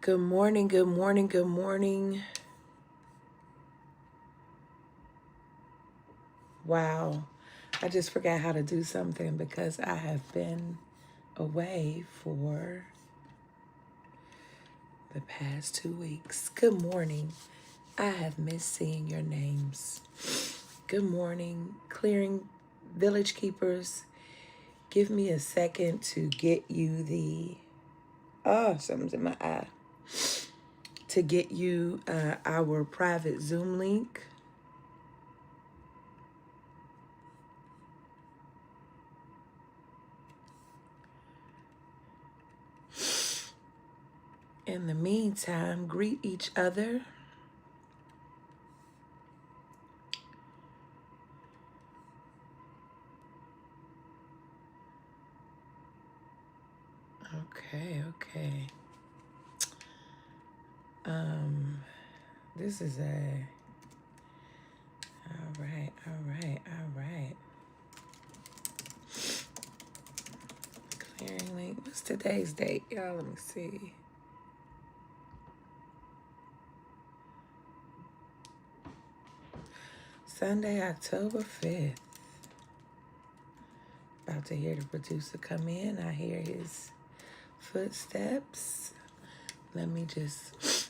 Good morning, good morning, good morning. Wow, I just forgot how to do something because I have been away for the past 2 weeks. Good morning. I have missed seeing your names. Good morning, Clearing Village Keepers. Give me a second to get you the, something's in my eye. To get you our private Zoom link. In the meantime, greet each other. Okay. This is all right. Clearing link. What's today's date? Y'all, let me see. Sunday, October 5th. About to hear the producer come in. I hear his footsteps. Let me just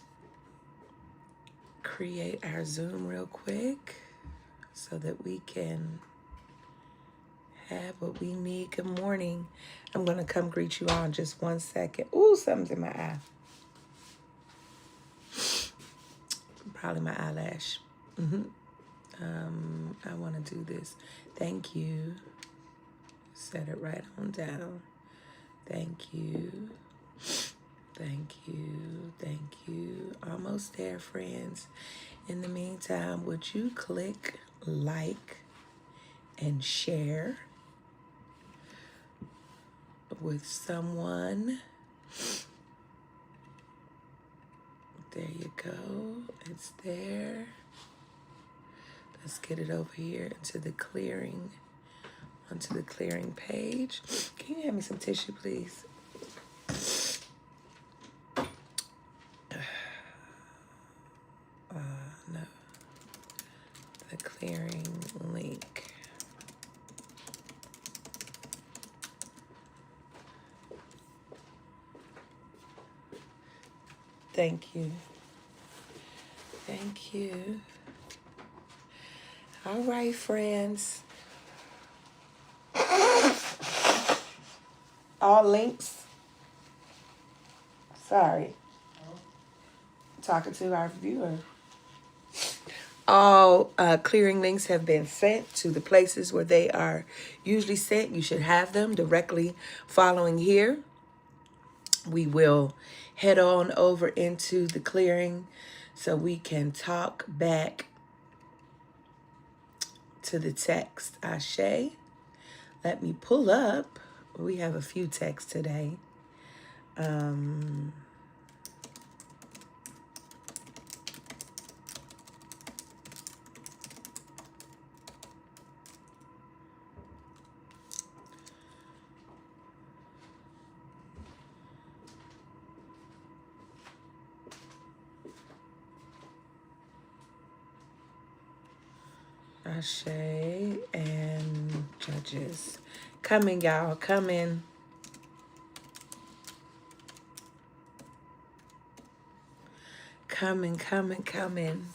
create our Zoom real quick so that we can have what we need. Good morning. I'm going to come greet you all in just 1 second. Ooh, something's in my eye. Probably my eyelash. I want to do this. Thank you. Set it right on down. Thank you. Almost there, friends. In the meantime, would you click like and share with someone? There you go. It's there. Let's get it over here into the clearing, onto the clearing page. Can you hand me some tissue, please? No. The clearing link. Thank you. All right, friends. All links. Sorry. Talking to our viewer. All clearing links have been sent to the places where they are usually sent. You should have them directly following here. We will head on over into the clearing so we can talk back to the text. Ashe. Let me pull up. We have a few texts today. Ashe and Judges. Coming, y'all. Coming. Coming, coming, coming.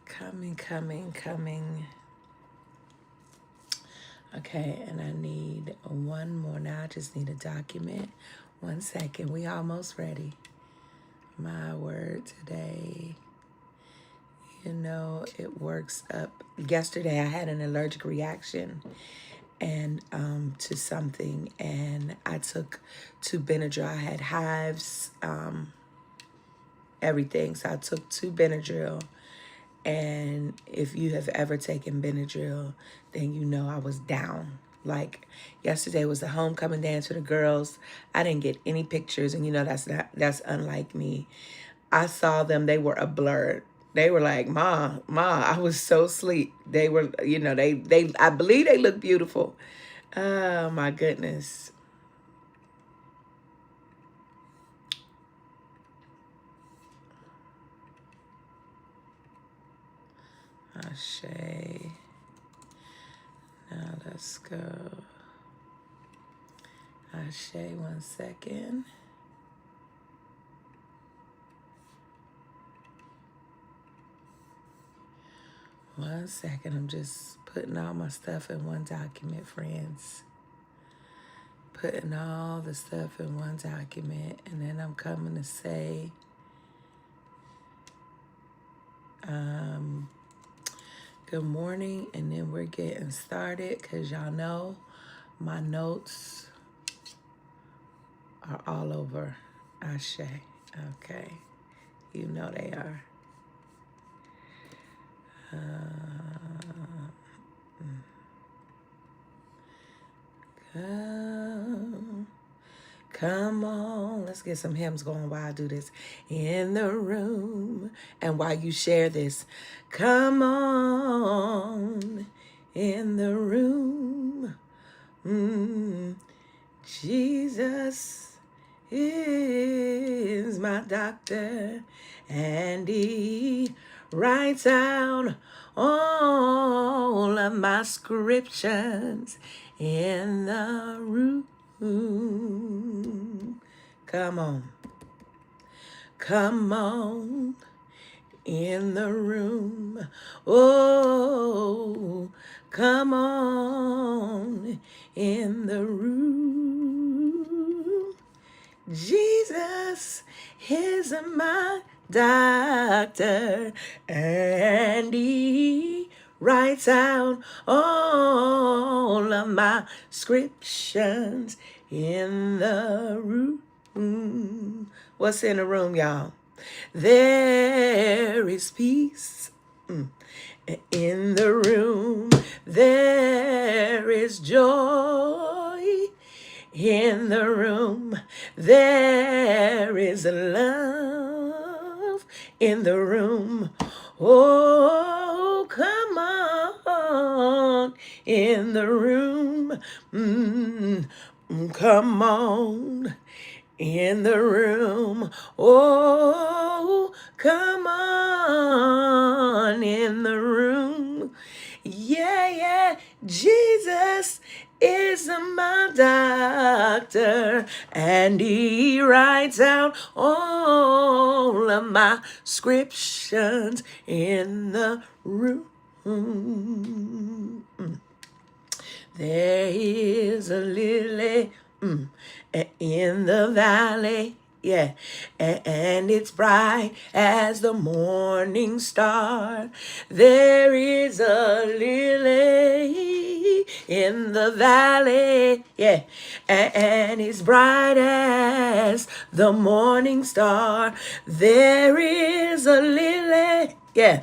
Coming, coming, coming. Okay, and I need one more. Now I just need a document. 1 second. We almost ready. My word today. You know, it works up. Yesterday I had an allergic reaction and to something, and I took 2 Benadryl. I had hives, everything. So I took 2 Benadryl. And if you have ever taken Benadryl, then you know I was down. Like yesterday was the homecoming dance for the girls. I didn't get any pictures, and you know that's unlike me. I saw them; they were a blur. They were like, "Ma, Ma." I was so asleep. They were, you know, they. I believe they look beautiful. Oh my goodness. Ashe. Now let's go. Ashe, 1 second. One second, I'm just putting all my stuff in one document, friends. Putting all the stuff in one document, and then I'm coming to say, good morning, and then we're getting started, because y'all know my notes are all over Ashe. Okay, you know they are. Come on, let's get some hymns going while I do this. In the room, and while you share this, come on, in the room. Jesus is my doctor, and he writes out all of my scriptures in the room. Come on. Come on in the room. Oh, come on in the room. Jesus is my doctor, and he writes out all of my scriptures in the room. What's in the room, y'all? There is peace in the room. There is joy in the room. There is love in the room. Oh, come on in the room. Come on in the room. Oh, come on in the room. Yeah, yeah, Jesus is my doctor, and he writes out all of my scriptures in the room. There is a lily in the valley, yeah, and it's bright as the morning star. There is a lily in the valley, yeah, and it's bright as the morning star. There is a lily, yeah,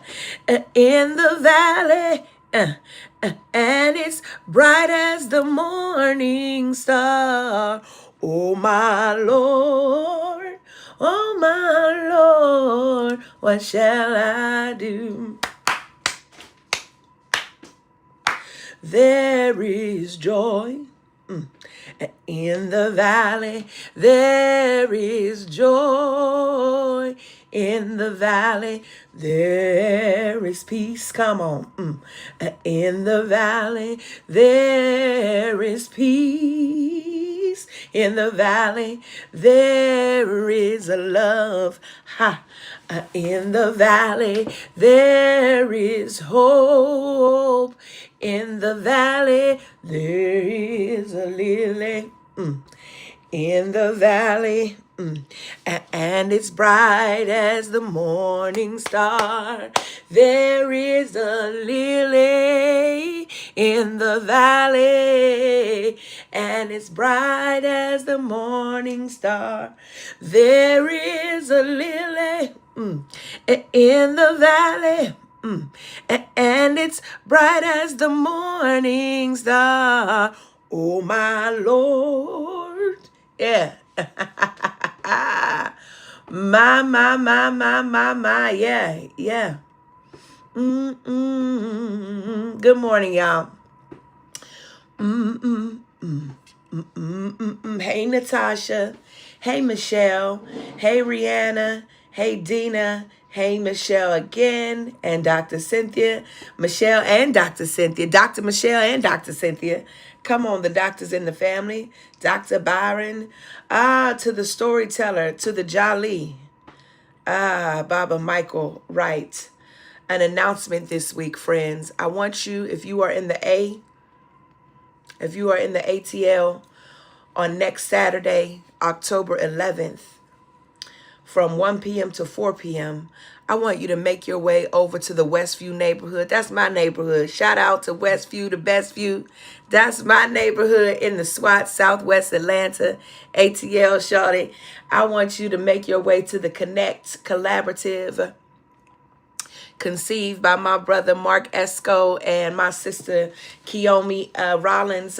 in the valley, and it's bright as the morning star. Oh my Lord, oh my Lord, what shall I do? There is joy in the valley. There is joy In the valley, there is peace. Come on. In the valley, there is peace. In the valley, there is a love. Ha. In the valley, there is hope. In the valley, there is a lily. In the valley, and it's bright as the morning star. There is a lily in the valley, and it's bright as the morning star. There is a lily in the valley. And it's bright as the morning star. Oh, my Lord. Yeah. my. Yeah. Good morning, y'all. Hey, Natasha. Hey, Michelle. Hey, Rihanna. Hey, Dina. Hey, Michelle again. And Dr. Cynthia. Michelle and Dr. Cynthia. Dr. Michelle and Dr. Cynthia. Come on, the doctors in the family. Dr. Byron. To the storyteller. To the Jolly. Baba Michael Wright. An announcement this week, friends. I want you, if you are in the ATL on next Saturday, October 11th, from 1 p.m. to 4 p.m., I want you to make your way over to the Westview neighborhood. That's my neighborhood. Shout out to Westview, the best view. That's my neighborhood in the SWAT, Southwest Atlanta, ATL, shawty. I want you to make your way to the Connect Collaborative, conceived by my brother Mark Esco and my sister Kiyomi Rollins.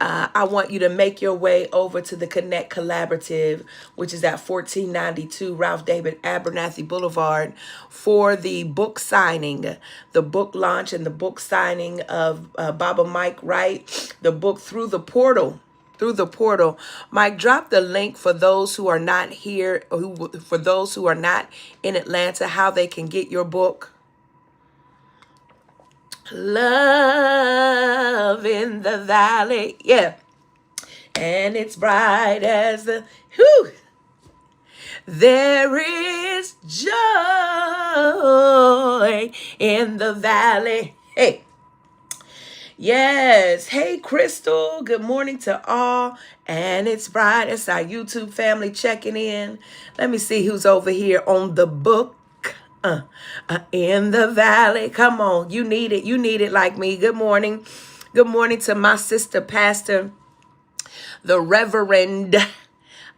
I want you to make your way over to the Connect Collaborative, which is at 1492 Ralph David Abernathy Boulevard, for the book signing, the book launch and the book signing of Baba Mike Wright, the book Through the Portal. Through the Portal. Mike, drop the link for those who are not here, for those who are not in Atlanta, how they can get your book. Love in the valley. Yeah. And it's bright as the, there is joy in the valley. Hey. Yes. Hey, Crystal. Good morning to all. And it's bright. It's our YouTube family checking in. Let me see who's over here on the book. In the valley. Come on. You need it. You need it like me. Good morning. Good morning to my sister, Pastor, the Reverend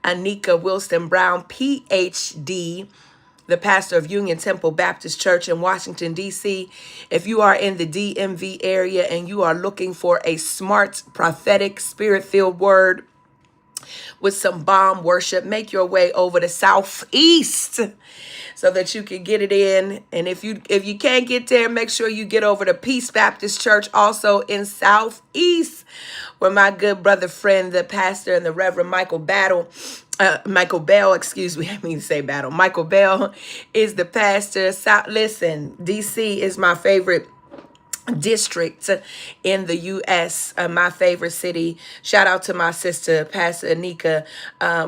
Anika Wilson Brown, PhD, the pastor of Union Temple Baptist Church in Washington, D.C. If you are in the DMV area and you are looking for a smart, prophetic, spirit-filled word with some bomb worship, make your way over to Southeast so that you can get it in. And if you can't get there, make sure you get over to Peace Baptist Church, also in Southeast, where my good brother friend, the pastor and the Reverend Michael Bell, Michael Bell is the pastor. Listen, DC is my favorite district in the U.S., my favorite city. Shout out to my sister, Pastor Anika,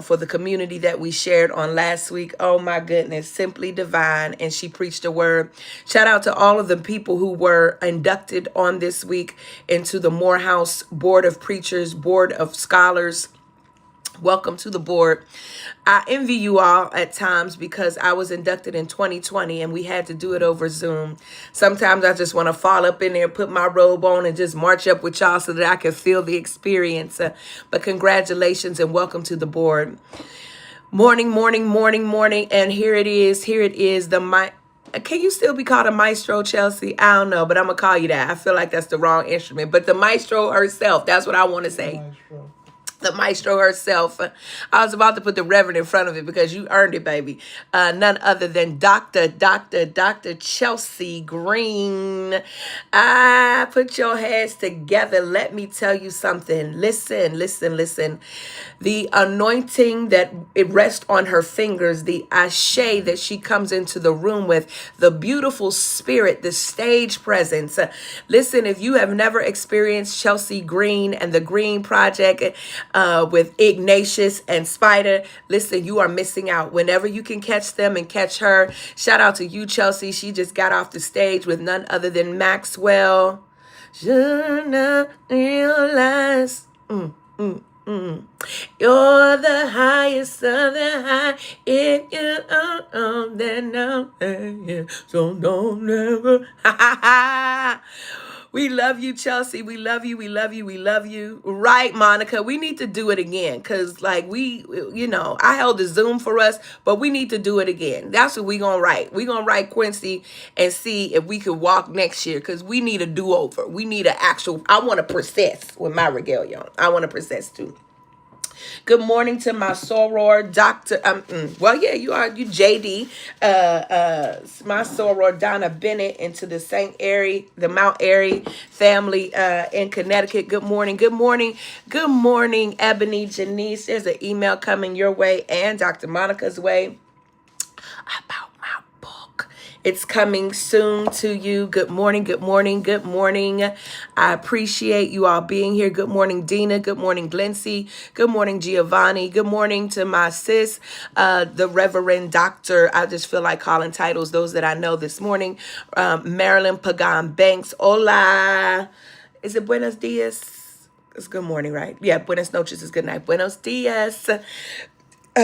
for the community that we shared on last week. Oh my goodness, simply divine. And she preached a word. Shout out to all of the people who were inducted on this week into the Morehouse Board of Preachers, Board of Scholars. Welcome to the board. I envy you all at times because I was inducted in 2020 and we had to do it over Zoom. Sometimes I just want to fall up in there, put my robe on and just march up with y'all so that I can feel the experience. But congratulations and welcome to the board. Morning. And here it is. Can you still be called a maestro, Chelsea? I don't know, but I'm going to call you that. I feel like that's the wrong instrument. But the maestro herself, that's what I want to say. Maestro. the maestro herself. I was about to put the reverend in front of it because you earned it, baby. None other than Dr. Chelsea Green. Put your hands together. Let me tell you something. Listen. The anointing that it rests on her fingers, the ashe that she comes into the room with, the beautiful spirit, the stage presence. Listen, if you have never experienced Chelsea Green and the Green Project with Ignatius and Spider, listen, you are missing out. Whenever you can catch them and catch her, shout out to you, Chelsea. She just got off the stage with none other than Maxwell. Should not realize. You're the highest of the high. If you own, then no, so don't ever. We love you, Chelsea. We love you. We love you. We love you. Right, Monica. We need to do it again because, like, I held a Zoom for us, but we need to do it again. That's what we're going to write. We're going to write Quincy and see if we could walk next year because we need a do-over. We need an actual, I want to process with my regalia. I want to process too. Good morning to my soror, Dr. You are, you JD, my soror, Donna Bennett, and to the St. Airy, the Mount Airy family in Connecticut. Good morning, Ebony, Janice. There's an email coming your way and Dr. Monica's way about my book. It's coming soon to you. Good morning. I appreciate you all being here. Good morning, Dina. Good morning, Glency. Good morning, Giovanni. Good morning to my sis, the Reverend Dr. I just feel like calling titles, those that I know this morning. Marilyn Pagan Banks. Hola. Is it buenos dias? It's good morning, right? Yeah, buenas noches is good night. Buenos dias. We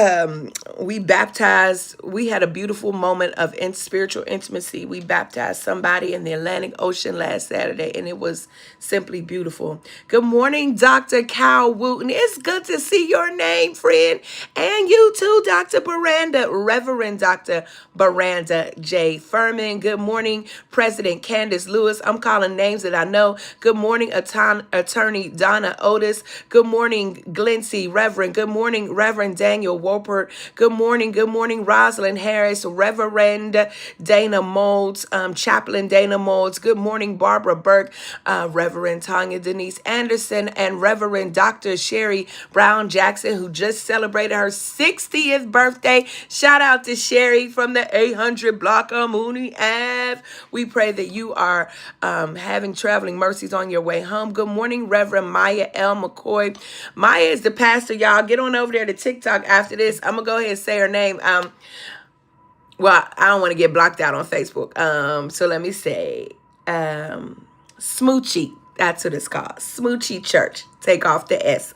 had a beautiful moment of spiritual intimacy. We baptized somebody in the Atlantic Ocean last Saturday, and it was simply beautiful. Good morning, Dr. Cal Wooten. It's good to see your name, friend. And you too, Dr. Baranda, Reverend Dr. Baranda J. Furman. Good morning, President Candace Lewis. I'm calling names that I know. Good morning, Attorney Donna Otis. Good morning, Glency, Reverend. Good morning, Reverend Daniel Wolpert. Good morning, Rosalind Harris, Reverend Dana Molds, Chaplain Dana Molds. Good morning, Barbara Burke, Reverend Tanya Denise Anderson, and Reverend Dr. Sherry Brown Jackson, who just celebrated her 60th birthday. Shout out to Sherry from the 800 block of Mooney Ave. We pray that you are having traveling mercies on your way home. Good morning, Reverend Maya L. McCoy. Maya is the pastor, y'all. Get on over there to TikTok after this. I'm gonna go ahead and say her name. Well, I don't want to get blocked out on Facebook. So let me say Smoochie. That's what it's called. Smoochie Church. Take off the S.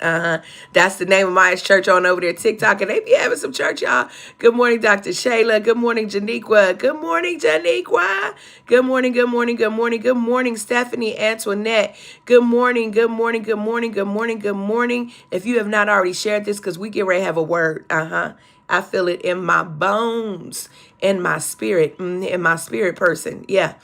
That's the name of my church on over there, TikTok. And they be having some church, y'all. Good morning, Dr. Shayla. Good morning, Janiqua. Good morning, Janiqua. Good morning, Stephanie Antoinette. Good morning. If you have not already shared this, because we get ready to have a word. I feel it in my bones, in my spirit person. Yeah.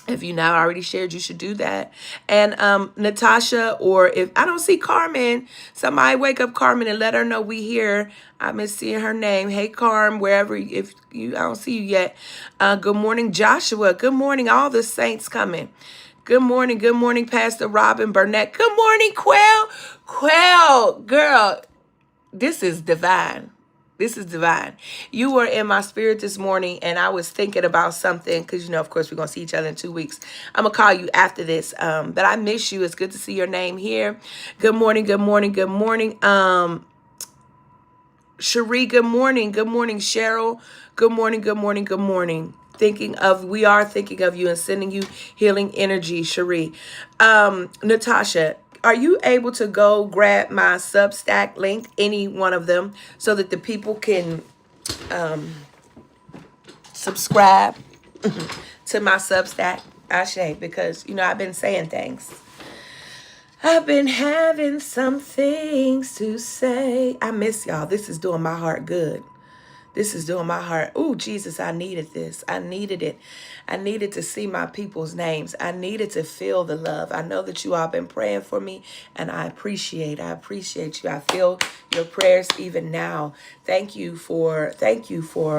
If you now already shared, you should do that. And Natasha, or if I don't see Carmen, somebody wake up Carmen and let her know we here. I miss seeing her name. Hey, Carm, wherever, I don't see you yet. Good morning, Joshua. Good morning, all the saints coming. Good morning, Pastor Robin Burnett. Good morning, Quell, girl, this is divine. You were in my spirit this morning, and I was thinking about something because, of course, we're going to see each other in 2 weeks. I'm going to call you after this, but I miss you. It's good to see your name here. Good morning. Cherie, good morning. Good morning, Cheryl. Good morning. We are thinking of you and sending you healing energy, Cherie. Natasha, are you able to go grab my Substack link, any one of them, so that the people can subscribe to my Substack? Ashe, because, I've been saying things. I've been having some things to say. I miss y'all. This is doing my heart good. This is doing my heart. Oh, Jesus, I needed this. I needed it. I needed to see my people's names. I needed to feel the love. I know that you all been praying for me, and I appreciate you. I feel your prayers even now. Thank you for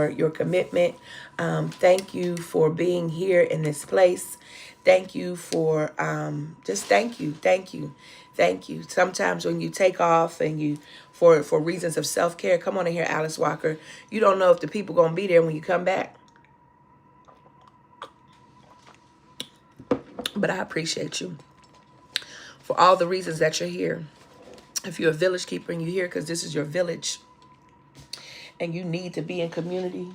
your commitment. Thank you for being here in this place. Thank you for just thank you. Thank you. Sometimes when you take off and you for reasons of self-care, come on in here, Alice Walker. You don't know if the people gonna be there when you come back. But I appreciate you for all the reasons that you're here. If you're a village keeper and you're here because this is your village and you need to be in community.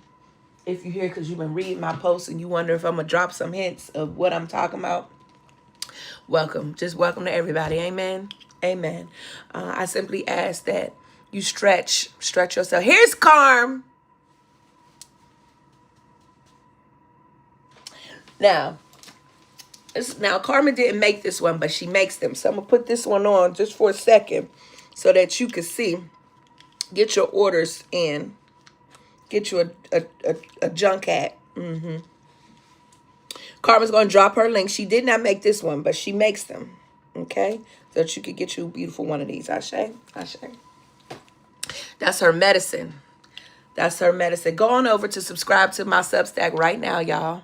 If you're here because you've been reading my posts and you wonder if I'm gonna drop some hints of what I'm talking about, welcome. Just welcome to everybody. Amen. Amen. I simply ask that you stretch yourself. Here's Carm. Now Carmen didn't make this one, but she makes them. So I'm gonna put this one on just for a second so that you can see. Get your orders in. Get you a junk hat. Carmen's gonna drop her link. She did not make this one, but she makes them. Okay? So that you could get you a beautiful one of these. Ashe. That's her medicine. Go on over to subscribe to my Substack right now, y'all.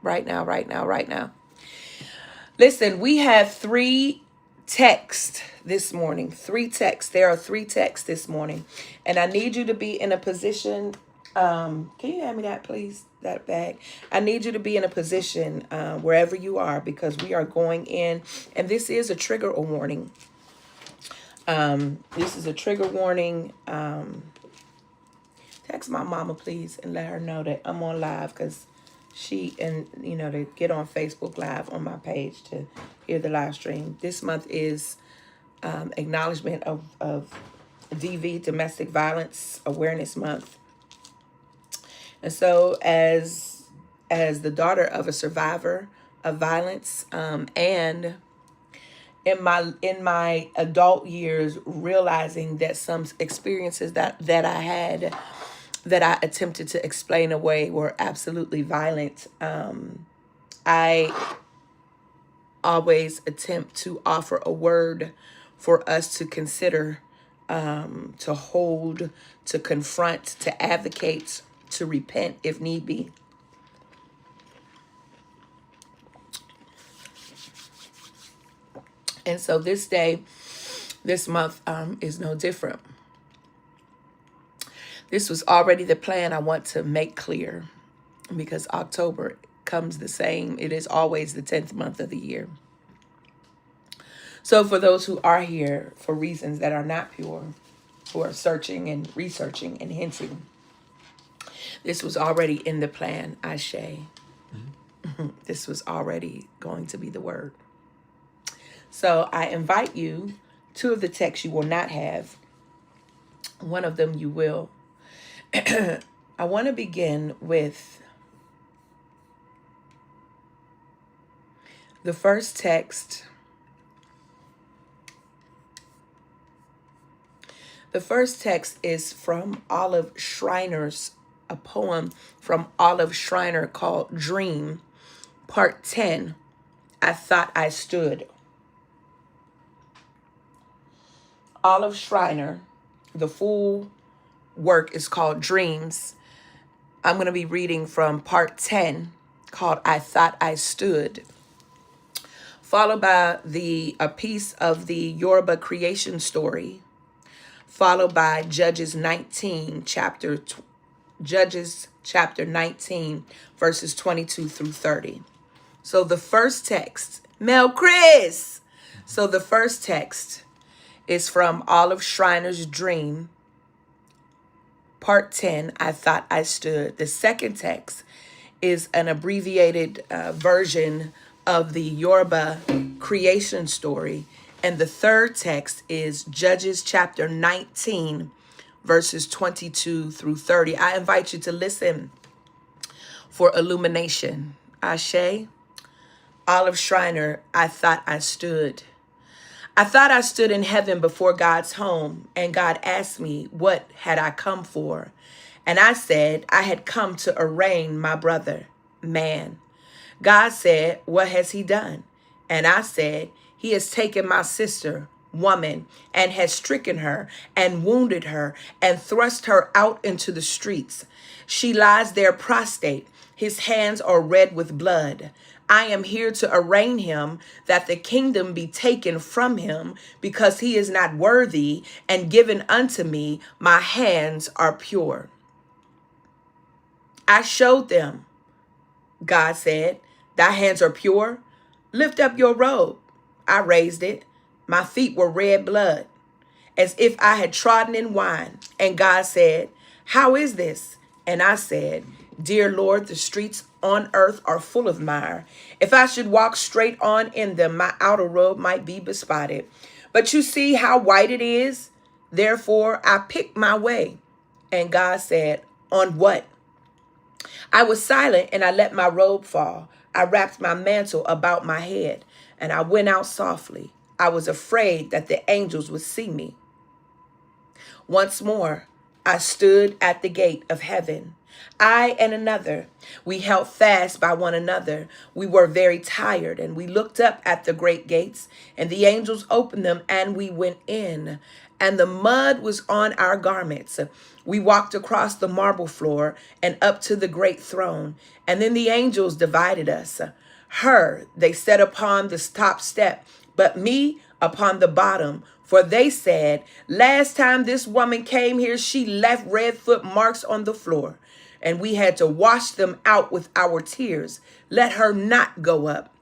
Right now. Listen, we have 3 texts this morning. 3 texts. There are 3 texts this morning. And I need you to be in a position. Can you hand me that, please? That bag. I need you to be in a position wherever you are, because we are going in. And this is a trigger warning. This is a trigger warning. Text my mama, please, and let her know that I'm on live, because to get on Facebook Live on my page to hear the live stream. This month is acknowledgement of DV, Domestic Violence Awareness Month. And so as the daughter of a survivor of violence, and in my adult years, realizing that some experiences that I had, that I attempted to explain away, were absolutely violent. I always attempt to offer a word for us to consider, to hold, to confront, to advocate, to repent if need be. And so this month is no different. This was already the plan. I want to make clear, because October comes the same. It is always the 10th month of the year. So for those who are here for reasons that are not pure, who are searching and researching and hinting, this was already in the plan, Ashe. This was already going to be the word. So I invite you. 2 of the texts you will not have. One of them you will. I want to begin with the first text. The first text is from Olive Schreiner's, a poem from Olive Schreiner called Dream, Part 10, I Thought I Stood. Olive Schreiner, the full work is called Dreams. I'm going to be reading from Part 10, called I Thought I Stood, followed by a piece of the Yoruba creation story, followed by Judges chapter 19, verses 22 through 30. So the first text, Mel Chris. So the first text is from Olive Schreiner's Dream, Part 10, I Thought I Stood. The second text is an abbreviated version of the Yoruba creation story. And the third text is Judges chapter 19, verses 22 through 30. I invite you to listen for illumination. Ashe. Olive Schreiner, I Thought I Stood. I thought I stood in heaven before God's home, and God asked me, what had I come for? And I said, I had come to arraign my brother, man. God said, what has he done? And I said, he has taken my sister, woman, and has stricken her and wounded her and thrust her out into the streets. She lies there prostrate. His hands are red with blood. I am here to arraign him, that the kingdom be taken from him, because he is not worthy, and given unto me. My hands are pure. I showed them, God said, thy hands are pure. Lift up your robe. I raised it. My feet were red blood, as if I had trodden in wine. And God said, how is this? And I said, dear Lord, the streets on earth are full of mire. If I should walk straight on in them, my outer robe might be bespotted. But you see how white it is. Therefore, I picked my way. And God said, on what? I was silent, and I let my robe fall. I wrapped my mantle about my head, and I went out softly. I was afraid that the angels would see me. Once more, I stood at the gate of heaven. I and another, we held fast by one another. We were very tired, and we looked up at the great gates, and the angels opened them, and we went in. And the mud was on our garments. We walked across the marble floor and up to the great throne. And then the angels divided us. Her they set upon the top step, but me upon the bottom. For they said, last time this woman came here, she left red foot marks on the floor, and we had to wash them out with our tears. Let her not go up.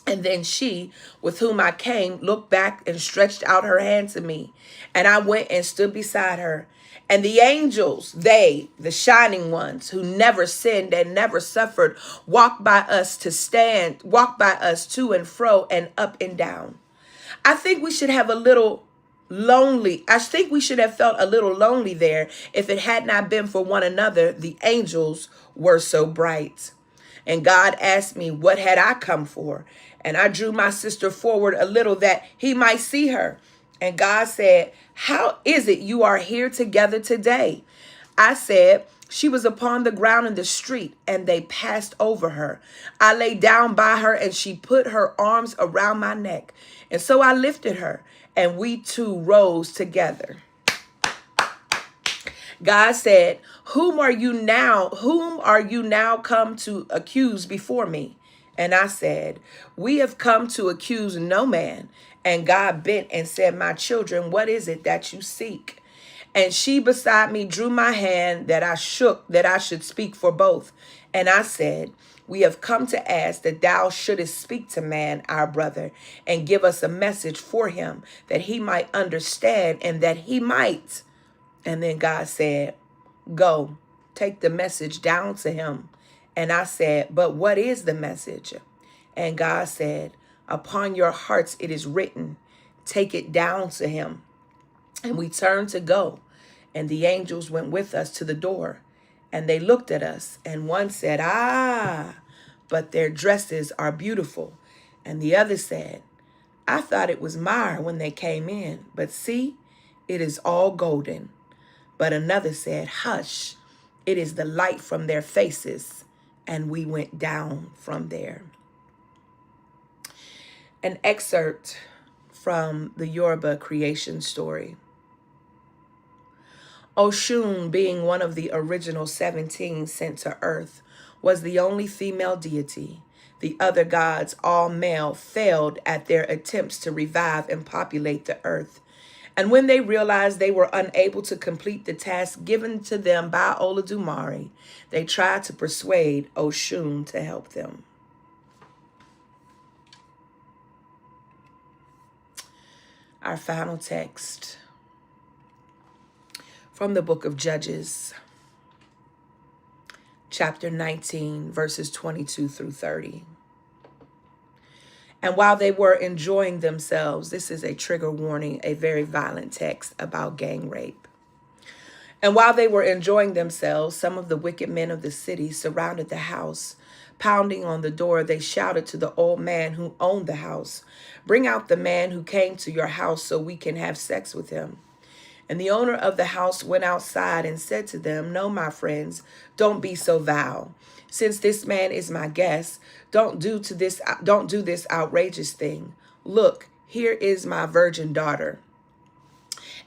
And then she, with whom I came, looked back and stretched out her hand to me. And I went and stood beside her. And the angels, they, the shining ones who never sinned and never suffered, walked by us to and fro and up and down. I think we should have a little lonely. I think we should have felt a little lonely there if it had not been for one another. The angels were so bright. And God asked me, what had I come for? And I drew my sister forward a little that he might see her. And God said, how is it you are here together today? I said, she was upon the ground in the street, and they passed over her. I lay down by her, and she put her arms around my neck. And so I lifted her, and we two rose together. God said, whom are you now come to accuse before me? And I said, we have come to accuse no man. And God bent and said, my children, what is it that you seek? And she beside me drew my hand that I should speak for both. And I said, we have come to ask that thou shouldest speak to man, our brother, and give us a message for him, that he might understand and that he might. And then God said, go, take the message down to him. And I said, but what is the message? And God said, upon your hearts it is written, take it down to him. And we turned to go, and the angels went with us to the door, and they looked at us, and one said, but their dresses are beautiful. And the other said, I thought it was myrrh when they came in, but see, it is all golden. But another said, hush, it is the light from their faces. And we went down from there. An excerpt from the Yoruba creation story. Oshun, being one of the original 17 sent to earth, was the only female deity. The other gods, all male, failed at their attempts to revive and populate the earth. And when they realized they were unable to complete the task given to them by Olodumare, they tried to persuade Oshun to help them. Our final text from the book of Judges, chapter 19, verses 22 through 30. And while they were enjoying themselves, this is a trigger warning, a very violent text about gang rape. And while they were enjoying themselves, some of the wicked men of the city surrounded the house. Pounding on the door, they shouted to the old man who owned the house, bring out the man who came to your house so we can have sex with him. And the owner of the house went outside and said to them, "No, my friends, don't be so vile. Since this man is my guest, don't do this outrageous thing. Look, here is my virgin daughter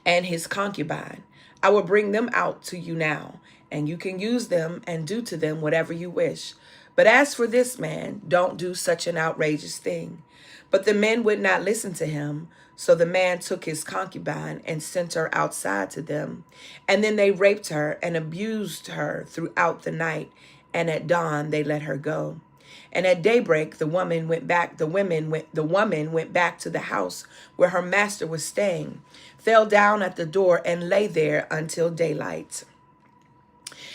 and his concubine. I will bring them out to you now, and you can use them and do to them whatever you wish. But as for this man, don't do such an outrageous thing." But the men would not listen to him. So the man took his concubine and sent her outside to them. And then they raped her and abused her throughout the night. And at dawn they let her go. And at daybreak the woman went back to the house where her master was staying, fell down at the door and lay there until daylight.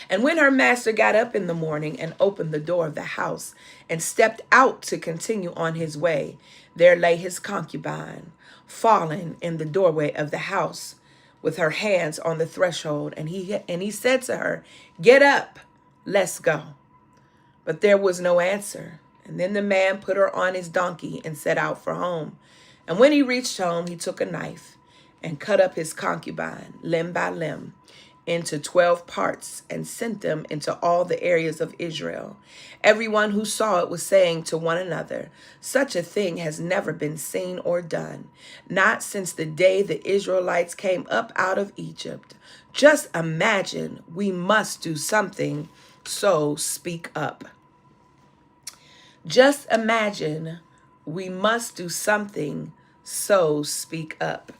And when her master got up in the morning and opened the door of the house and stepped out to continue on his way, there lay his concubine, fallen in the doorway of the house, with her hands on the threshold. And he said to her, "Get up, let's go." But there was no answer. And then the man put her on his donkey and set out for home. And when he reached home, he took a knife and cut up his concubine, limb by limb, into 12 parts and sent them into all the areas of Israel. Everyone who saw it was saying to one another, "Such a thing has never been seen or done, not since the day the Israelites came up out of Egypt. Just imagine, we must do something, so speak up." Just imagine, we must do something, so speak up.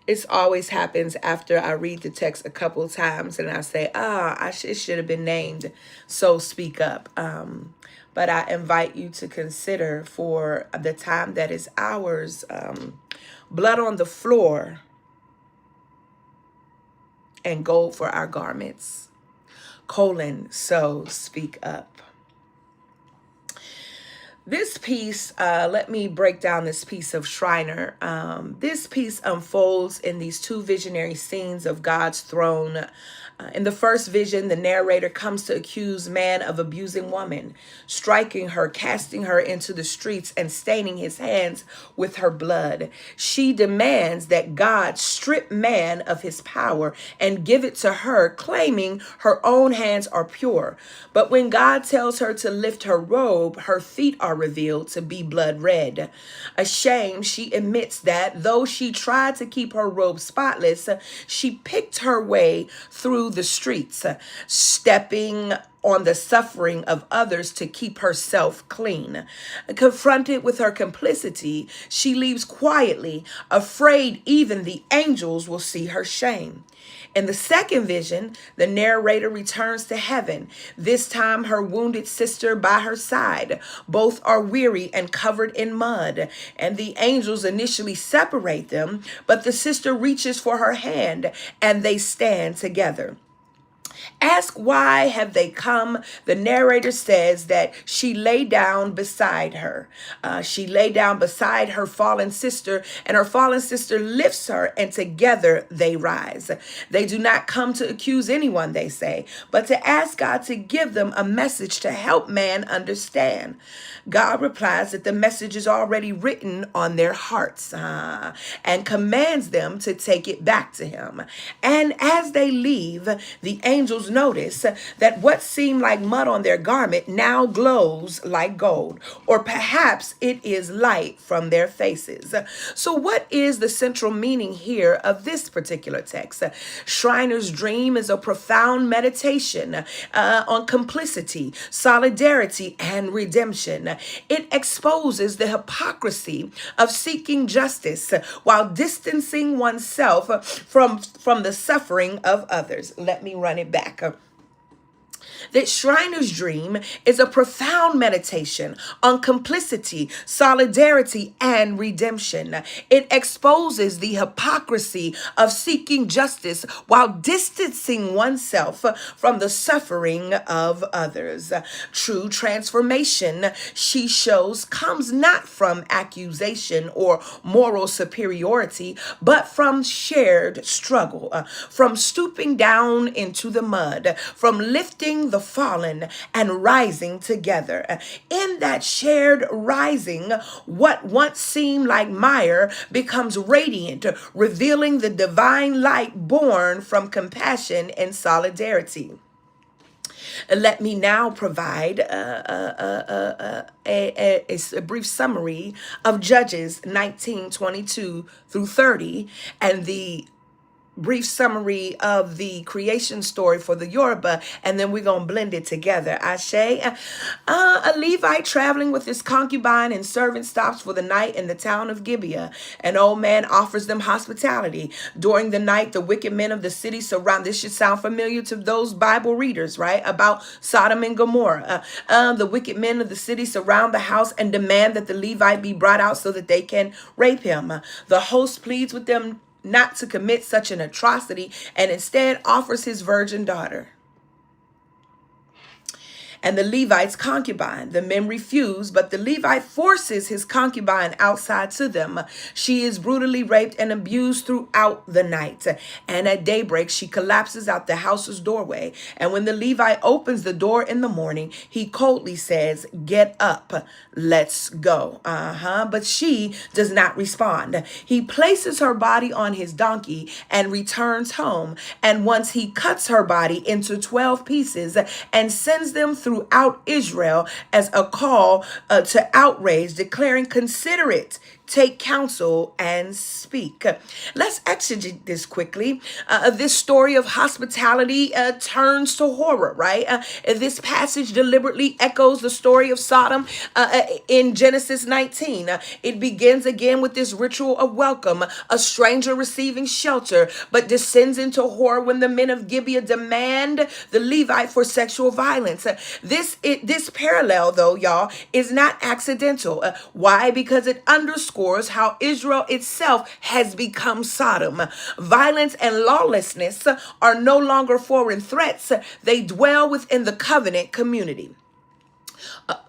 It always happens after I read the text a couple of times and I say, it should have been named, so speak up. But I invite you to consider for the time that is ours, blood on the floor and gold for our garments. So speak up. This piece, let me break down this piece of Schreiner. This piece unfolds in these two visionary scenes of God's throne. In the first vision, the narrator comes to accuse man of abusing woman, striking her, casting her into the streets, and staining his hands with her blood. She demands that God strip man of his power and give it to her, claiming her own hands are pure. But when God tells her to lift her robe, her feet are revealed to be blood red. Ashamed, she admits that though she tried to keep her robe spotless, she picked her way through the streets, stepping on the suffering of others to keep herself clean. Confronted with her complicity, she leaves quietly, afraid even the angels will see her shame. In the second vision, the narrator returns to heaven, this time her wounded sister by her side. Both are weary and covered in mud, and the angels initially separate them, but the sister reaches for her hand and they stand together. Ask why have they come? The narrator says that she lay down beside her. She lay down beside her fallen sister, and her fallen sister lifts her, and together they rise. They do not come to accuse anyone, they say, but to ask God to give them a message to help man understand. God replies that the message is already written on their hearts and commands them to take it back to him. And as they leave, the angels notice that what seemed like mud on their garment now glows like gold, or perhaps it is light from their faces. So what is the central meaning here of this particular text? Schreiner's dream is a profound meditation on complicity, solidarity, and redemption. It exposes the hypocrisy of seeking justice while distancing oneself from the suffering of others. Let me run it back. That Schreiner's dream is a profound meditation on complicity, solidarity, and redemption. It exposes the hypocrisy of seeking justice while distancing oneself from the suffering of others. True transformation, she shows, comes not from accusation or moral superiority, but from shared struggle, from stooping down into the mud, from lifting raising the fallen and rising together. In that shared rising, what once seemed like mire becomes radiant, revealing the divine light born from compassion and solidarity. Let me now provide a brief summary of Judges 19:22 through 30 and the brief summary of the creation story for the Yoruba, and then we're going to blend it together. Ashe. A Levite traveling with his concubine and servant stops for the night in the town of Gibeah. An old man offers them hospitality. During the night, the wicked men of the city surround. This should sound familiar to those Bible readers, right? About Sodom and Gomorrah. The wicked men of the city surround the house and demand that the Levite be brought out so that they can rape him. The host pleads with them not to commit such an atrocity and instead offers his virgin daughter and the Levite's concubine. The men refuse, but the Levite forces his concubine outside to them. She is brutally raped and abused throughout the night. And at daybreak, she collapses out the house's doorway. And when the Levite opens the door in the morning, he coldly says, "Get up, let's go." But she does not respond. He places her body on his donkey and returns home. And once he cuts her body into 12 pieces and sends them throughout Israel as a call to outrage, declaring, "Consider it, take counsel and speak." Let's exegete this quickly. This story of hospitality turns to horror, right? This passage deliberately echoes the story of Sodom in Genesis 19. It begins again with this ritual of welcome, a stranger receiving shelter, but descends into horror when the men of Gibeah demand the Levite for sexual violence. This parallel, though, y'all, is not accidental. Why? Because it underscores how Israel itself has become Sodom. Violence and lawlessness are no longer foreign threats. They dwell within the covenant community.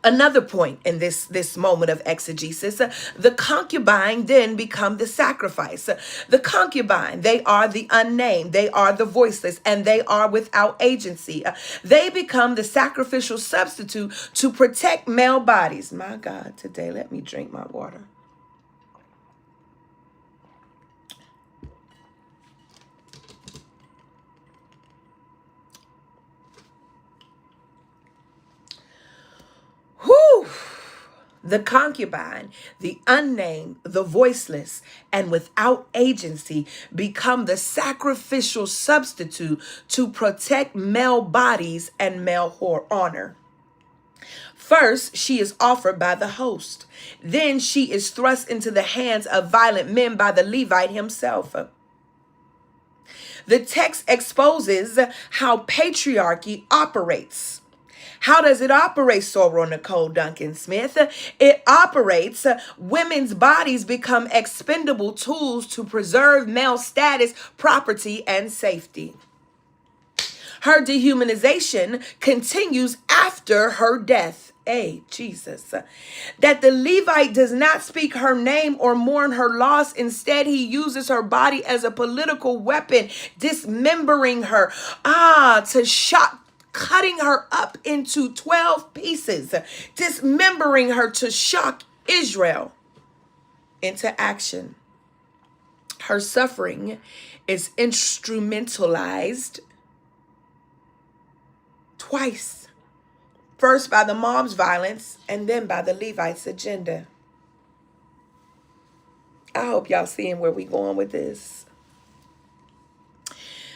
Another point in this moment of exegesis, the concubine then become the sacrifice. The concubine, they are the unnamed, they are the voiceless, and they are without agency. They become the sacrificial substitute to protect male bodies. My God, today, let me drink my water. Whew. The concubine, the unnamed, the voiceless, and without agency become the sacrificial substitute to protect male bodies and male honor. First, she is offered by the host. Then she is thrust into the hands of violent men by the Levite himself. The text exposes how patriarchy operates. How does it operate, Sorrel Nicole Duncan Smith? It operates, women's bodies become expendable tools to preserve male status, property, and safety. Her dehumanization continues after her death. Hey, Jesus. That the Levite does not speak her name or mourn her loss. Instead, he uses her body as a political weapon, dismembering her, to shock, cutting her up into 12 pieces, dismembering her to shock Israel into action. Her suffering is instrumentalized twice. First by the mom's violence and then by the Levite's agenda. I hope y'all seeing where we going with this.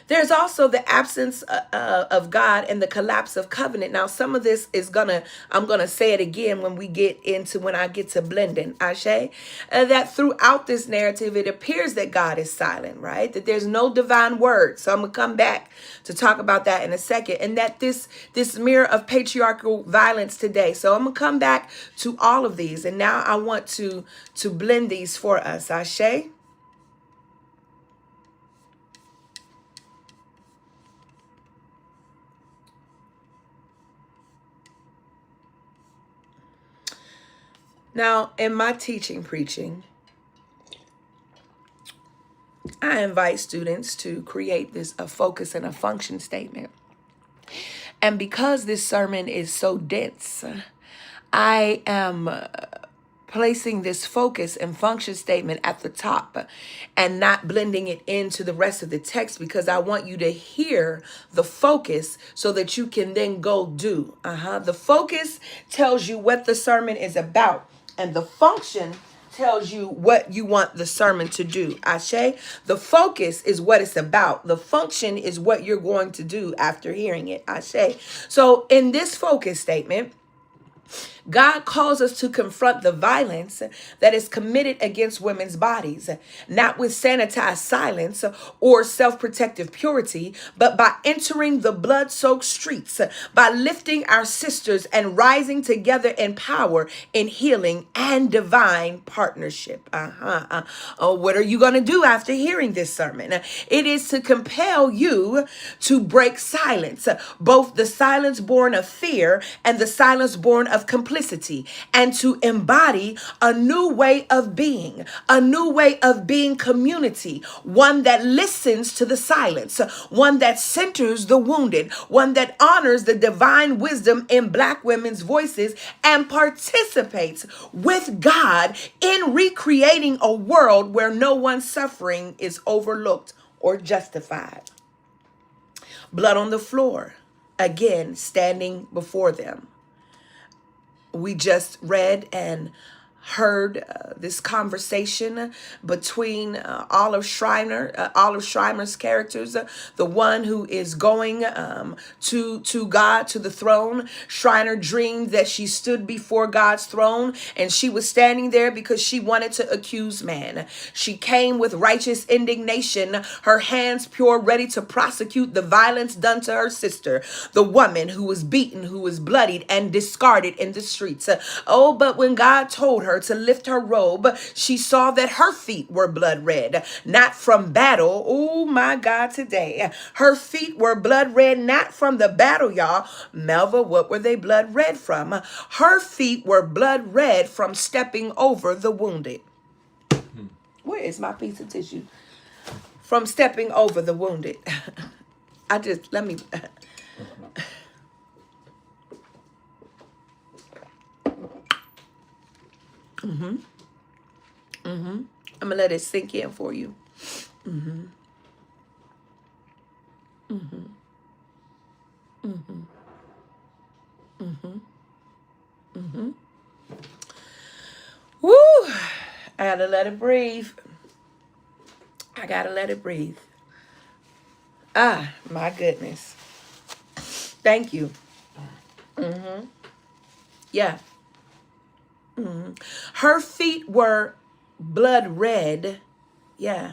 There's also the absence of God and the collapse of covenant. Now, some of this is I'm gonna say it again when I get to blending, Ashe, that throughout this narrative, it appears that God is silent, right? That there's no divine word. So I'm gonna come back to talk about that in a second. And that this mirror of patriarchal violence today. So I'm gonna come back to all of these. And now I want to blend these for us, Ashe. Now, in my preaching, I invite students to create a focus and a function statement. And because this sermon is so dense, I am placing this focus and function statement at the top and not blending it into the rest of the text, because I want you to hear the focus so that you can then go do. The focus tells you what the sermon is about, and the function tells you what you want the sermon to do. Ashe, the focus is what it's about. The function is what you're going to do after hearing it. Ashe. So in this focus statement, God calls us to confront the violence that is committed against women's bodies, not with sanitized silence or self-protective purity, but by entering the blood-soaked streets, by lifting our sisters and rising together in power, in healing and divine partnership. Oh, what are you going to do after hearing this sermon? It is to compel you to break silence, both the silence born of fear and the silence born of complicity, and to embody a new way of being, community, one that listens to the silence, one that centers the wounded, one that honors the divine wisdom in Black women's voices and participates with God in recreating a world where no one's suffering is overlooked or justified. Blood on the floor, again, standing before them. We just read and heard this conversation between Olive Schreimer's characters, the one who is going to God, to the throne. Schreiner dreamed that she stood before God's throne, and she was standing there because she wanted to accuse man. She came with righteous indignation, her hands pure, ready to prosecute the violence done to her sister, the woman who was beaten, who was bloodied and discarded in the streets. But when God told her to lift her robe, she saw that her feet were blood red, not from battle. Oh my God, today. Her feet were blood red, not from the battle, y'all. Melva, what were they blood red from? Her feet were blood red from stepping over the wounded. Where is my piece of tissue? From stepping over the wounded. Let me... I'm gonna let it sink in for you. Woo! I gotta let it breathe. Ah, my goodness. Thank you. Yeah. Her feet were blood red. Yeah.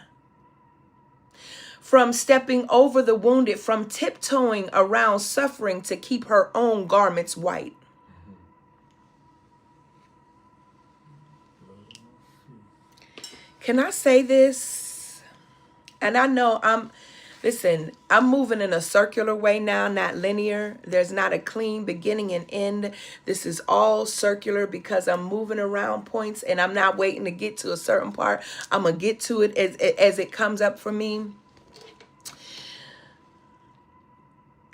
From stepping over the wounded, from tiptoeing around suffering to keep her own garments white. Can I say this? And I know I'm moving in a circular way now, not linear. There's not a clean beginning and end. This is all circular because I'm moving around points and I'm not waiting to get to a certain part. I'm going to get to it as it comes up for me.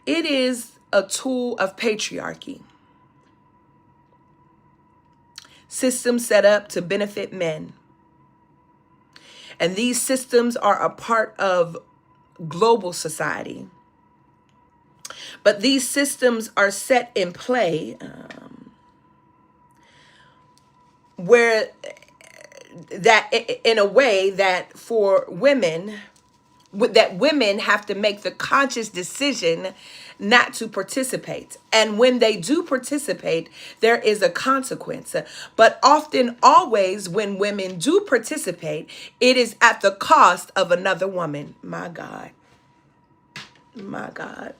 It is a tool of patriarchy. Systems set up to benefit men. And these systems are a part of global society. But these systems are set in play where that in a way that for women, that women have to make the conscious decision not to participate. And when they do participate, there is a consequence. But often, always, when women do participate, it is at the cost of another woman. My God. My God.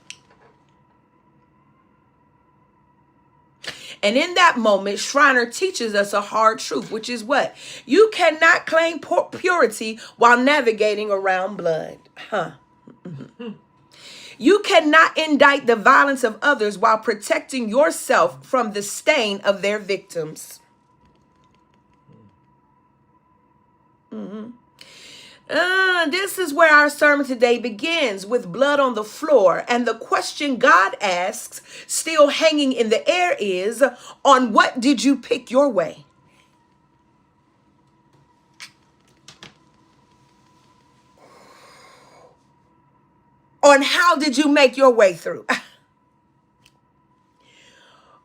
And in that moment, Schreiner teaches us a hard truth, which is what? You cannot claim purity while navigating around blood. You cannot indict the violence of others while protecting yourself from the stain of their victims. This is where our sermon today begins, with blood on the floor. And the question God asks, still hanging in the air, is, on what did you pick your way? On how did you make your way through?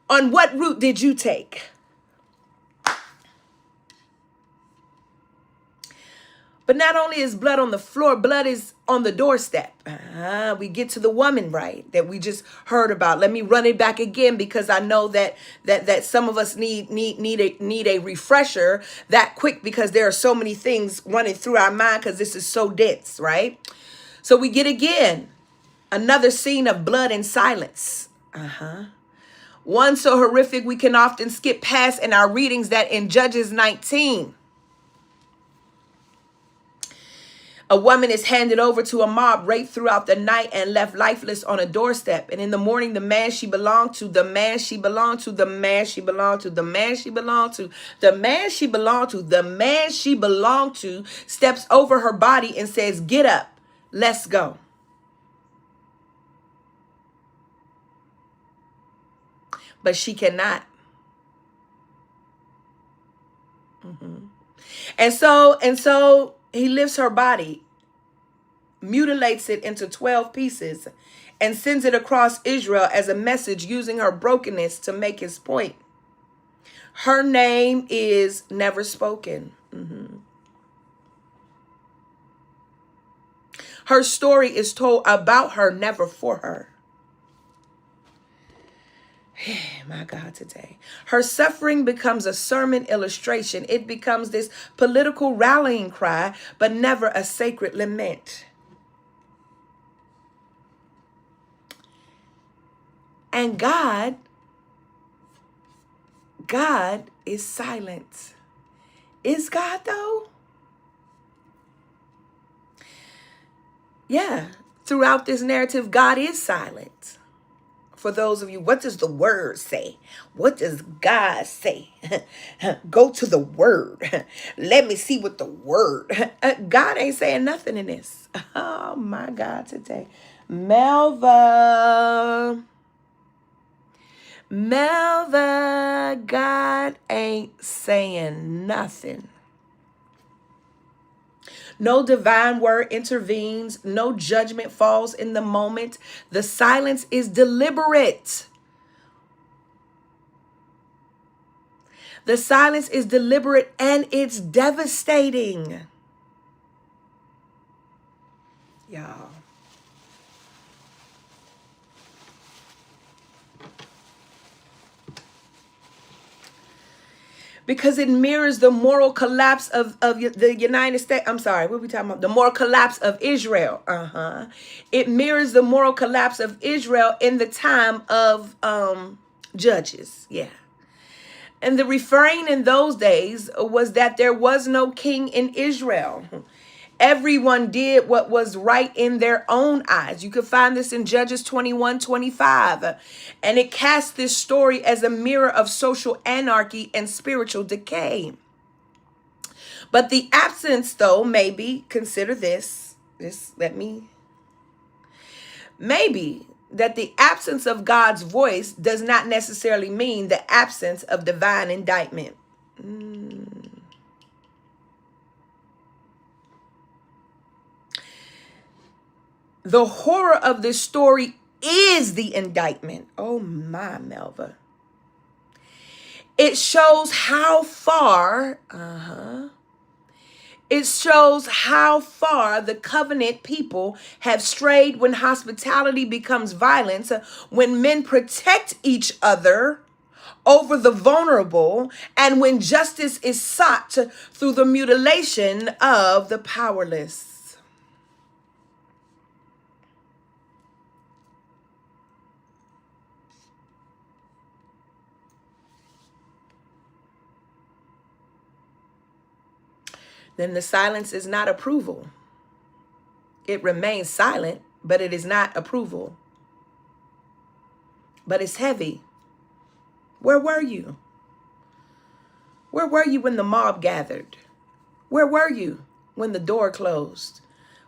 On what route did you take? But not only is blood on the floor, blood is on the doorstep. We get to the woman, right, that we just heard about. Let me run it back again, because I know that some of us need a refresher that quick, because there are so many things running through our mind, because this is so dense, right? So we get again another scene of blood and silence. One so horrific we can often skip past in our readings, that in Judges 19, a woman is handed over to a mob, raped throughout the night, and left lifeless on a doorstep. And in the morning, the man she belonged to, the man she belonged to, the man she belonged to, the man she belonged to, the man she belonged to, the man she belonged to, steps over her body and says, "Get up, let's go." But she cannot. And so he lifts her body, mutilates it into 12 pieces, and sends it across Israel as a message, using her brokenness to make his point. Her name is never spoken. Her story is told about her, never for her. My God, today. Her suffering becomes a sermon illustration. It becomes this political rallying cry, but never a sacred lament. And God is silent. Is God, though? Yeah. Throughout this narrative, God is silent. For those of you, what does the word say? What does God say? Go to the word. Let me see what the word. God ain't saying nothing in this. Oh my God, today. Melva, God ain't saying nothing. No divine word intervenes. No judgment falls in the moment. The silence is deliberate. The silence is deliberate, and it's devastating. Y'all. Because it mirrors the moral collapse of the United States. I'm sorry, what are we talking about? The moral collapse of Israel. It mirrors the moral collapse of Israel in the time of Judges. Yeah. And the refrain in those days was that there was no king in Israel. Everyone did what was right in their own eyes. You can find this in Judges 21:25. And it casts this story as a mirror of social anarchy and spiritual decay. But the absence, though, maybe, consider this. Maybe that the absence of God's voice does not necessarily mean the absence of divine indictment. The horror of this story is the indictment. Oh my, Melva. It shows how far, it shows how far the covenant people have strayed when hospitality becomes violence, when men protect each other over the vulnerable, and when justice is sought through the mutilation of the powerless. Then the silence is not approval. It remains silent, but it is not approval. But it's heavy. Where were you? Where were you when the mob gathered? Where were you when the door closed?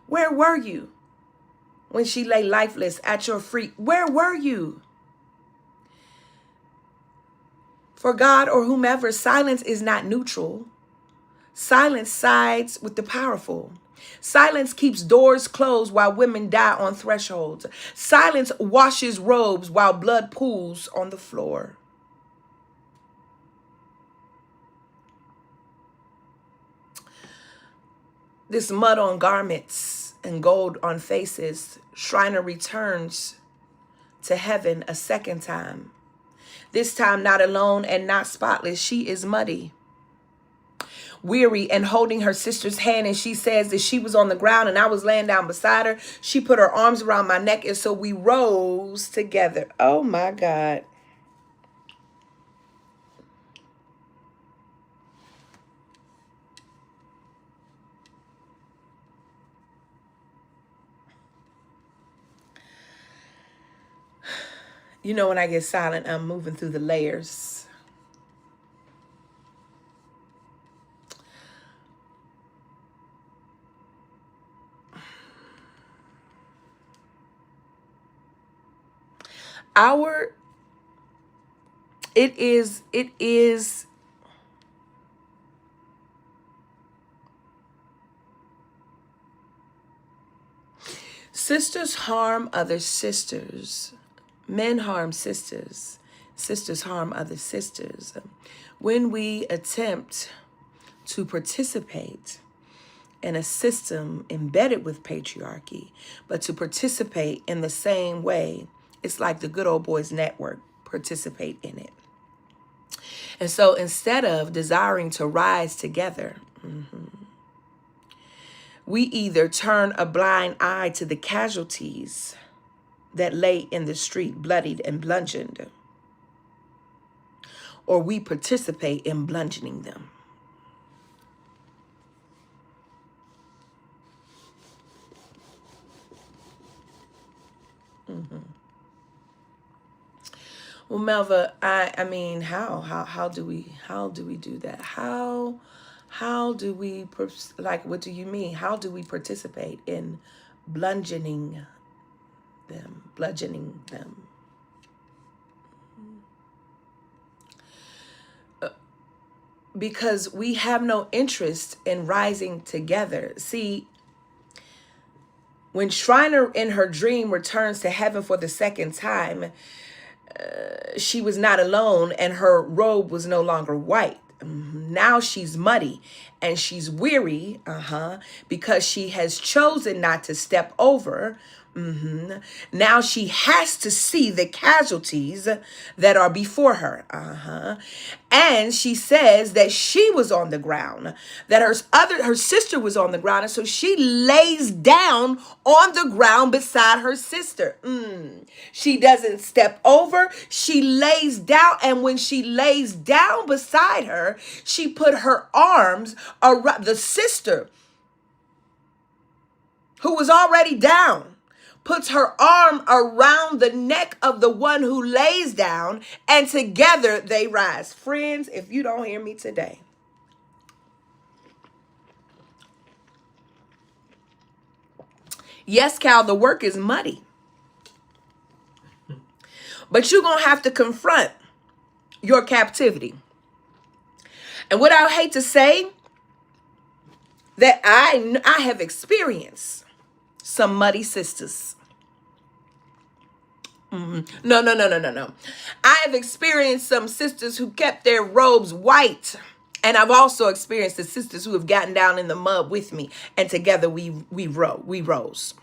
Where were you when she lay lifeless at your feet? Where were you? For God or whomever, silence is not neutral. Silence sides with the powerful. Silence keeps doors closed while women die on thresholds. Silence washes robes while blood pools on the floor. This mud on garments and gold on faces, Shriner returns to heaven a second time. This time not alone and not spotless. She is muddy, weary, and holding her sister's hand. And she says that she was on the ground and I was laying down beside her. She put her arms around my neck, and so we rose together. Oh my God. You know, when I get silent, I'm moving through the layers. It is sisters harm other sisters. Men harm sisters. Sisters harm other sisters. When we attempt to participate in a system embedded with patriarchy, but to participate in the same way, it's like the Good Old Boys Network, participate in it. And so instead of desiring to rise together, we either turn a blind eye to the casualties that lay in the street, bloodied and bludgeoned, or we participate in bludgeoning them. Well, Melva, I mean, how do we do that? How do we, like, what do you mean? How do we participate in bludgeoning them? Because we have no interest in rising together. See, when Shriner in her dream returns to heaven for the second time, she was not alone and her robe was no longer white. Now she's muddy and she's weary, because she has chosen not to step over. Now she has to see the casualties that are before her. And she says that she was on the ground, that her sister was on the ground, and so she lays down on the ground beside her sister. She doesn't step over. She lays down, and when she lays down beside her, she put her arms around the sister who was already down, puts her arm around the neck of the one who lays down, and together they rise. Friends, if you don't hear me today, yes, Cal, the work is muddy, but you're going to have to confront your captivity. And what I hate to say, that I have experienced some muddy sisters. No. I have experienced some sisters who kept their robes white. And I've also experienced the sisters who have gotten down in the mud with me. And together we rose.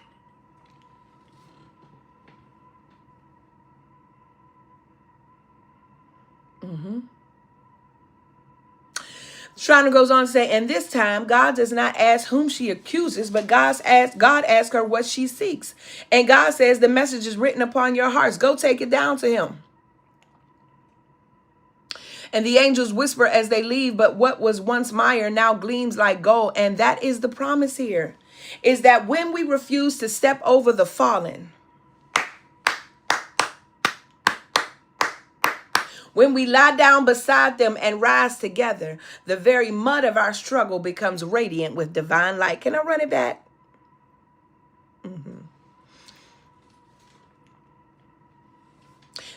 Shriner goes on to say, and this time God does not ask whom she accuses, but God asks her what she seeks. And God says, the message is written upon your hearts. Go take it down to him. And the angels whisper as they leave, but what was once mire now gleams like gold. And that is the promise here, is that when we refuse to step over the fallen, When we lie down beside them and rise together, the very mud of our struggle becomes radiant with divine light. Can I run it back?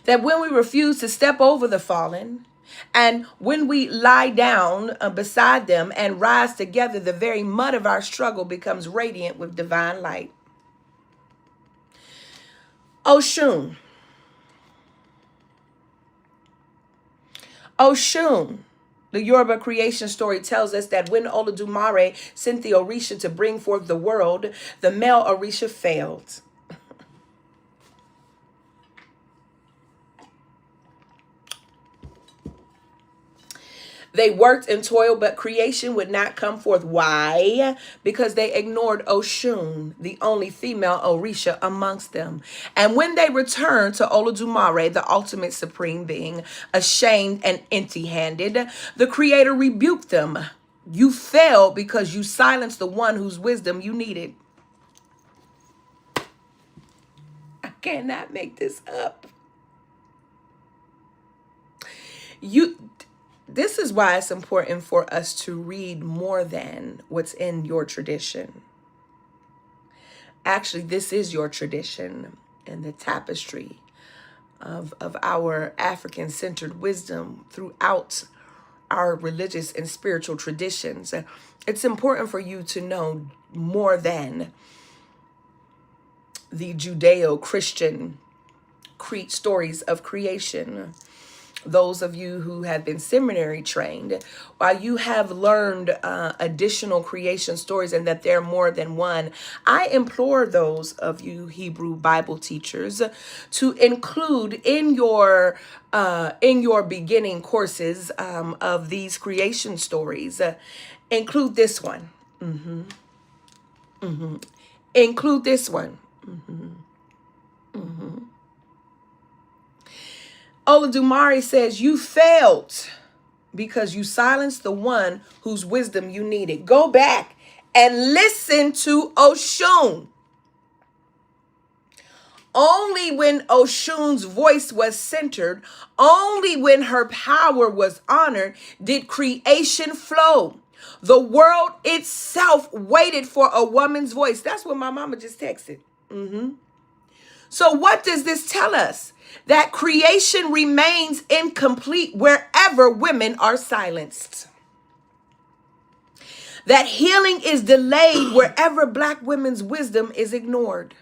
That when we refuse to step over the fallen, and when we lie down beside them and rise together, the very mud of our struggle becomes radiant with divine light. Oshun. Oshun. The Yoruba creation story tells us that when Olodumare sent the Orisha to bring forth the world, the male Orisha failed. They worked and toiled, but creation would not come forth. Why? Because they ignored Oshun, the only female Orisha amongst them. And when they returned to Olodumare, the ultimate supreme being, ashamed and empty-handed, the creator rebuked them. You failed because you silenced the one whose wisdom you needed. I cannot make this up. This is why it's important for us to read more than what's in your tradition. Actually, this is your tradition and the tapestry of our African-centered wisdom throughout our religious and spiritual traditions. It's important for you to know more than the Judeo-Christian stories of creation. Those of you who have been seminary trained, while you have learned additional creation stories and that there are more than one, I implore those of you Hebrew Bible teachers to include in your beginning courses of these creation stories, include this one. Include this one. Olodumare says, you failed because you silenced the one whose wisdom you needed. Go back and listen to Oshun. Only when Oshun's voice was centered, only when her power was honored, did creation flow. The world itself waited for a woman's voice. That's what my mama just texted. So what does this tell us? That creation remains incomplete wherever women are silenced. That healing is delayed wherever Black women's wisdom is ignored.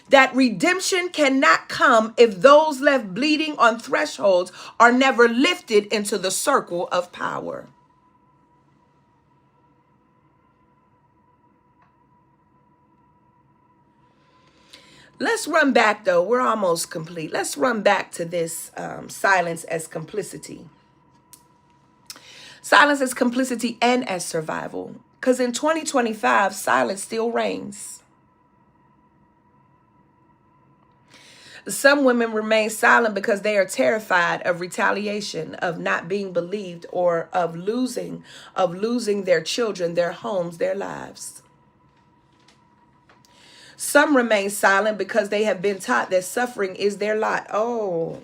That redemption cannot come if those left bleeding on thresholds are never lifted into the circle of power. Let's run back, though. We're almost complete. Let's run back to this silence as complicity. Silence as complicity and as survival. Because in 2025, silence still reigns. Some women remain silent because they are terrified of retaliation, of not being believed, or of losing their children, their homes, their lives. Some remain silent because they have been taught that suffering is their lot. Oh.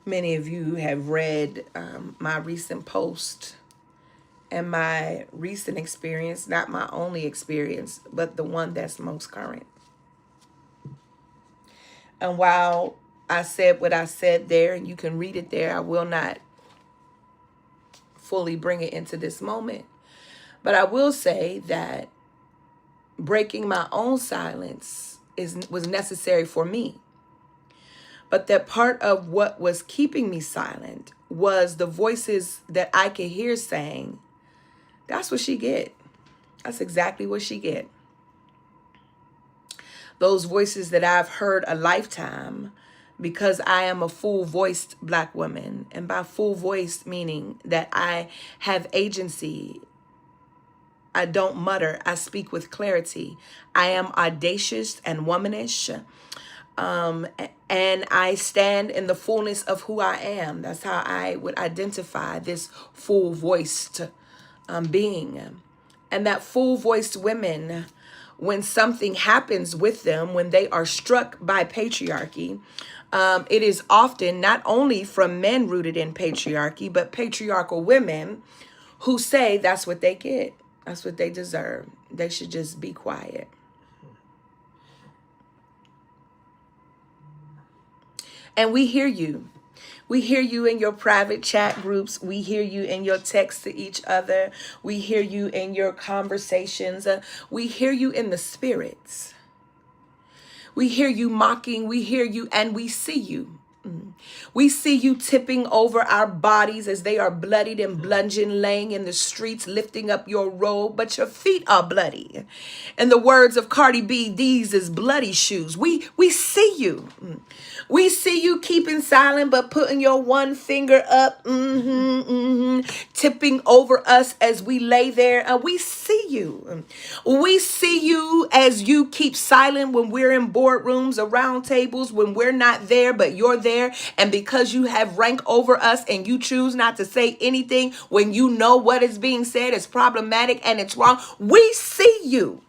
Many of you have read my recent post and my recent experience, not my only experience, but the one that's most current. And while I said what I said there, and you can read it there, I will not fully bring it into this moment. But I will say that breaking my own silence was necessary for me. But that part of what was keeping me silent was the voices that I could hear saying, that's what she get. That's exactly what she get. Those voices that I've heard a lifetime because I am a full-voiced Black woman. And by full-voiced meaning that I have agency. I don't mutter. I speak with clarity. I am audacious and womanish. And I stand in the fullness of who I am. That's how I would identify this full-voiced being. And that full-voiced women, when something happens with them, when they are struck by patriarchy, it is often not only from men rooted in patriarchy, but patriarchal women who say that's what they get. That's what they deserve. They should just be quiet. And we hear you. We hear you in your private chat groups. We hear you in your texts to each other. We hear you in your conversations. We hear you in the spirits. We hear you mocking. We hear you and we see you. We see you tipping over our bodies as they are bloodied and bludgeoned, laying in the streets, lifting up your robe, but your feet are bloody. In the words of Cardi B, these is bloody shoes. We see you. We see you keeping silent, but putting your one finger up, tipping over us as we lay there. We see you. We see you as you keep silent when we're in boardrooms, around tables, when we're not there, but you're there. And because you have rank over us and you choose not to say anything when you know what is being said is problematic and it's wrong, we see you.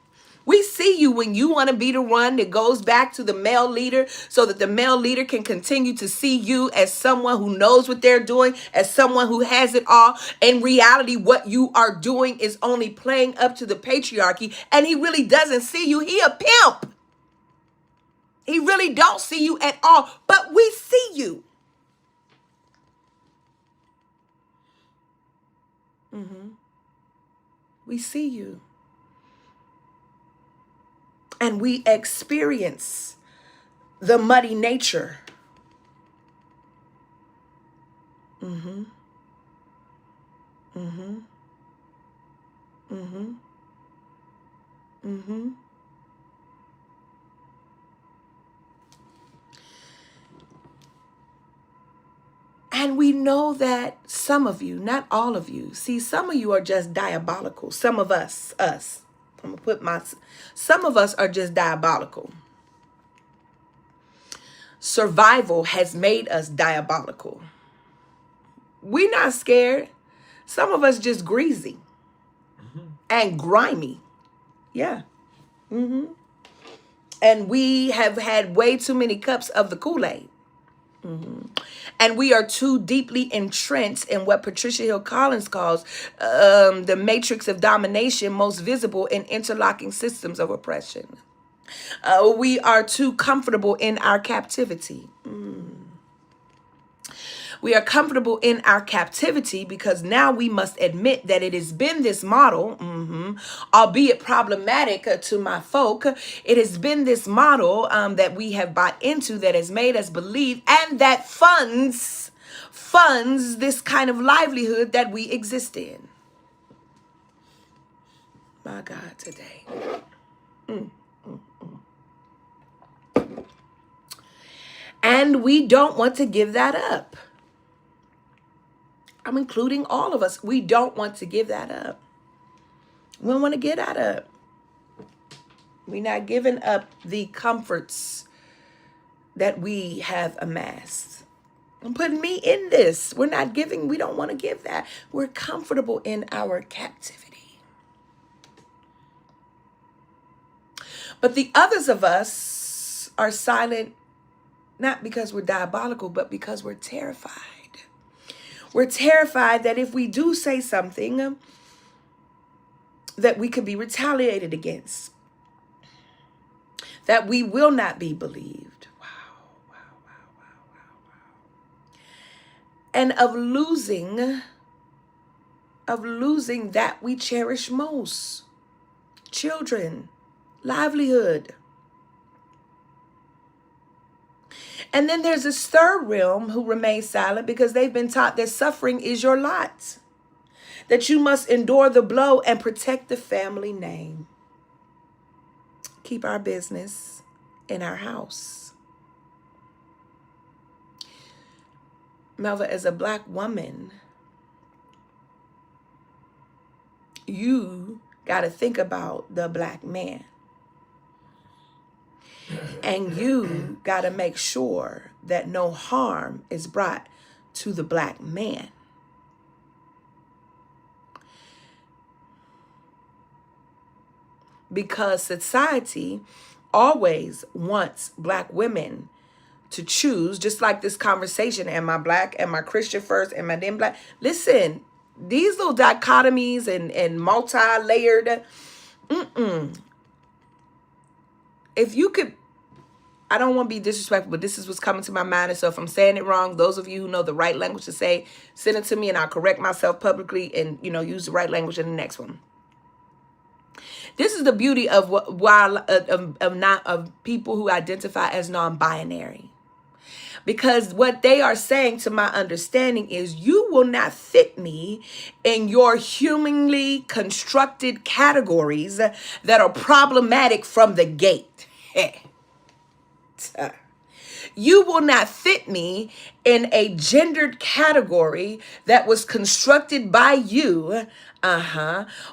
We see you when you want to be the one that goes back to the male leader so that the male leader can continue to see you as someone who knows what they're doing, as someone who has it all. In reality, what you are doing is only playing up to the patriarchy, and he really doesn't see you. He a pimp. He really don't see you at all, but we see you. We see you. And we experience the muddy nature. And we know that some of you, not all of you, see, some of you are just diabolical. Some of us, I'm going to some of us are just diabolical. Survival has made us diabolical. We're not scared. Some of us just greasy and grimy. Yeah. And we have had way too many cups of the Kool-Aid. And we are too deeply entrenched in what Patricia Hill Collins calls the matrix of domination, most visible in interlocking systems of oppression. We are too comfortable in our captivity. We are comfortable in our captivity because now we must admit that it has been this model, albeit problematic to my folk. It has been this model that we have bought into that has made us believe and that funds this kind of livelihood that we exist in. My God, today. And we don't want to give that up. I'm including all of us. We don't want to give that up. We don't want to give that up. We're not giving up the comforts that we have amassed. I'm putting me in this. We don't want to give that. We're comfortable in our captivity. But the others of us are silent, not because we're diabolical, but because we're terrified. We're terrified that if we do say something, that we could be retaliated against, that we will not be believed. Wow. And of losing that we cherish most, children, livelihood. And then there's this third realm who remain silent because they've been taught that suffering is your lot, that you must endure the blow and protect the family name. Keep our business in our house. Melva, as a Black woman, you got to think about the Black man. And you got to make sure that no harm is brought to the black man. Because society always wants black women to choose, just like this conversation, am I black, am I Christian first, am I then black? Listen, these little dichotomies and multi-layered, if you could, I don't want to be disrespectful, but this is what's coming to my mind. And so if I'm saying it wrong, those of you who know the right language to say, send it to me and I'll correct myself publicly and, use the right language in the next one. This is the beauty of of people who identify as non-binary. Because what they are saying, to my understanding, is you will not fit me in your humanly constructed categories that are problematic from the gate. You will not fit me in a gendered category that was constructed by you,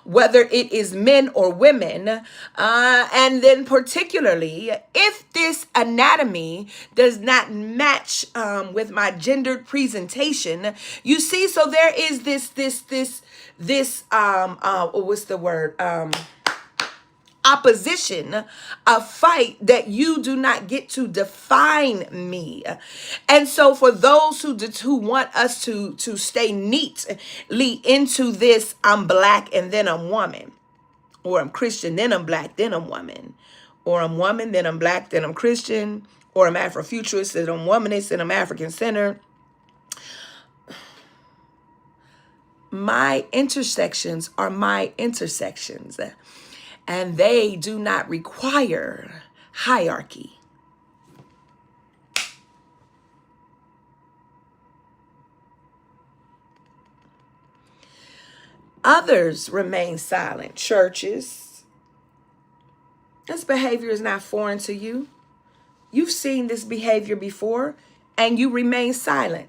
whether it is men or women. And then particularly, if this anatomy does not match with my gendered presentation, you see, so there is this what's the word? Opposition, a fight that you do not get to define me. And so for those who want us to stay neatly into this, I'm black and then I'm woman, or I'm Christian, then I'm black, then I'm woman, or I'm woman, then I'm black, then I'm Christian, or I'm Afrofuturist, then I'm womanist, then I'm African centered. My intersections are my intersections. And they do not require hierarchy. Others remain silent. Churches. This behavior is not foreign to you. You've seen this behavior before, and you remain silent.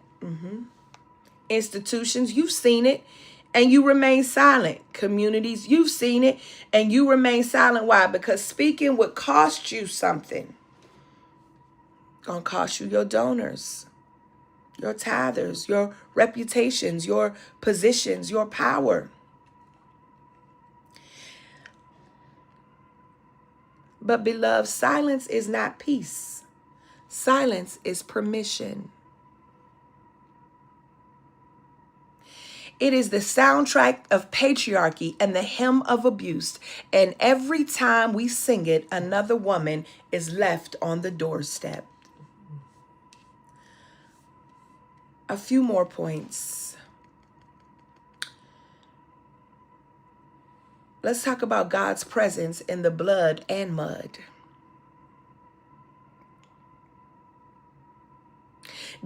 Institutions, you've seen it, and you remain silent. Communities, you've seen it, and you remain silent. Why? Because speaking would cost you something. It's gonna cost you your donors, your tithers, your reputations, your positions, your power. But beloved, silence is not peace. Silence is permission. It is the soundtrack of patriarchy and the hymn of abuse. And every time we sing it, another woman is left on the doorstep. A few more points. Let's talk about God's presence in the blood and mud.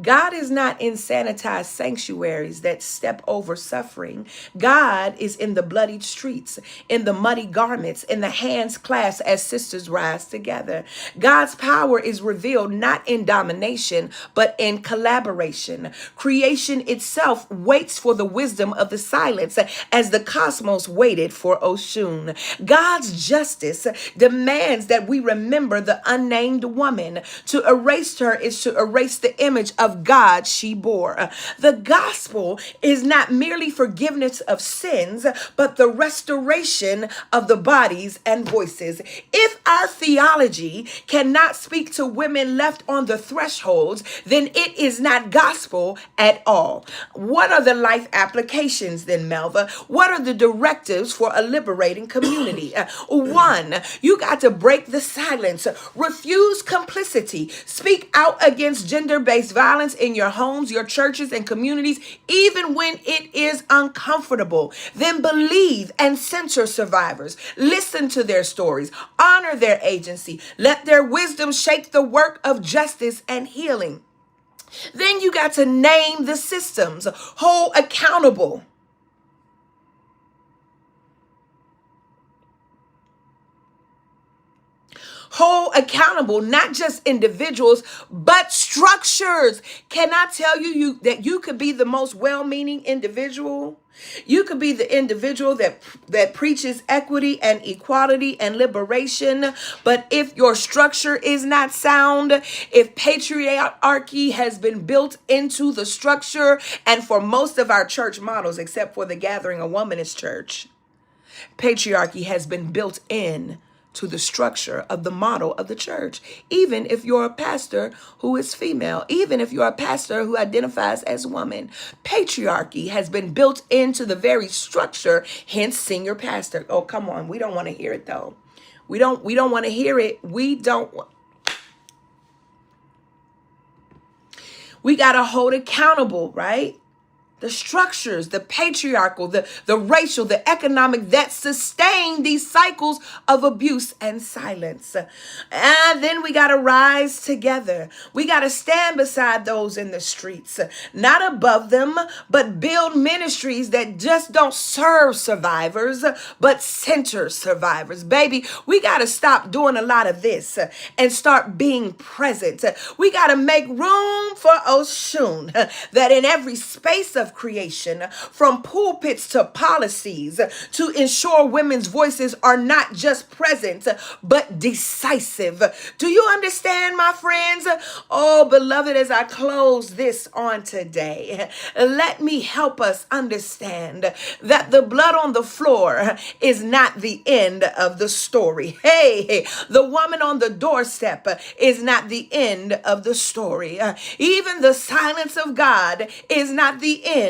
God is not in sanitized sanctuaries that step over suffering. God is in the bloodied streets, in the muddy garments, in the hands clasped as sisters rise together. God's power is revealed not in domination, but in collaboration. Creation itself waits for the wisdom of the silence as the cosmos waited for Oshun. God's justice demands that we remember the unnamed woman. To erase her is to erase the image of God she bore. The gospel is not merely forgiveness of sins, but the restoration of the bodies and voices. If our theology cannot speak to women left on the thresholds, then it is not gospel at all. What are the life applications then, Melva? What are the directives for a liberating community? One, you got to break the silence, refuse complicity, speak out against gender-based violence in your homes, your churches, and communities, even when it is uncomfortable. Then believe and censor survivors. Listen to their stories. Honor their agency. Let their wisdom shape the work of justice and healing. Then you got to name the systems, hold accountable. hold accountable not just individuals, but structures. Can I tell you that you could be the most well-meaning individual? You could be the individual that preaches equity and equality and liberation, but if your structure is not sound, if patriarchy has been built into the structure, and for most of our church models, except for the Gathering of Womanist Church, patriarchy has been built in to the structure of the model of the church. Even if you're a pastor who is female, even if you're a pastor who identifies as woman, patriarchy has been built into the very structure, hence senior pastor. Oh, come on. We don't want to hear it though. We don't want to hear it. We got to hold accountable, right? The structures, the patriarchal, the racial, the economic that sustain these cycles of abuse and silence. And then we got to rise together. We got to stand beside those in the streets, not above them, but build ministries that just don't serve survivors, but center survivors. Baby, we got to stop doing a lot of this and start being present. We got to make room for Oshun, that in every space of creation, from pulpits to policies, to ensure women's voices are not just present, but decisive. Do you understand, my friends? Oh, beloved, as I close this on today, let me help us understand that the blood on the floor is not the end of the story. Hey, the woman on the doorstep is not the end of the story. Even the silence of God is not the end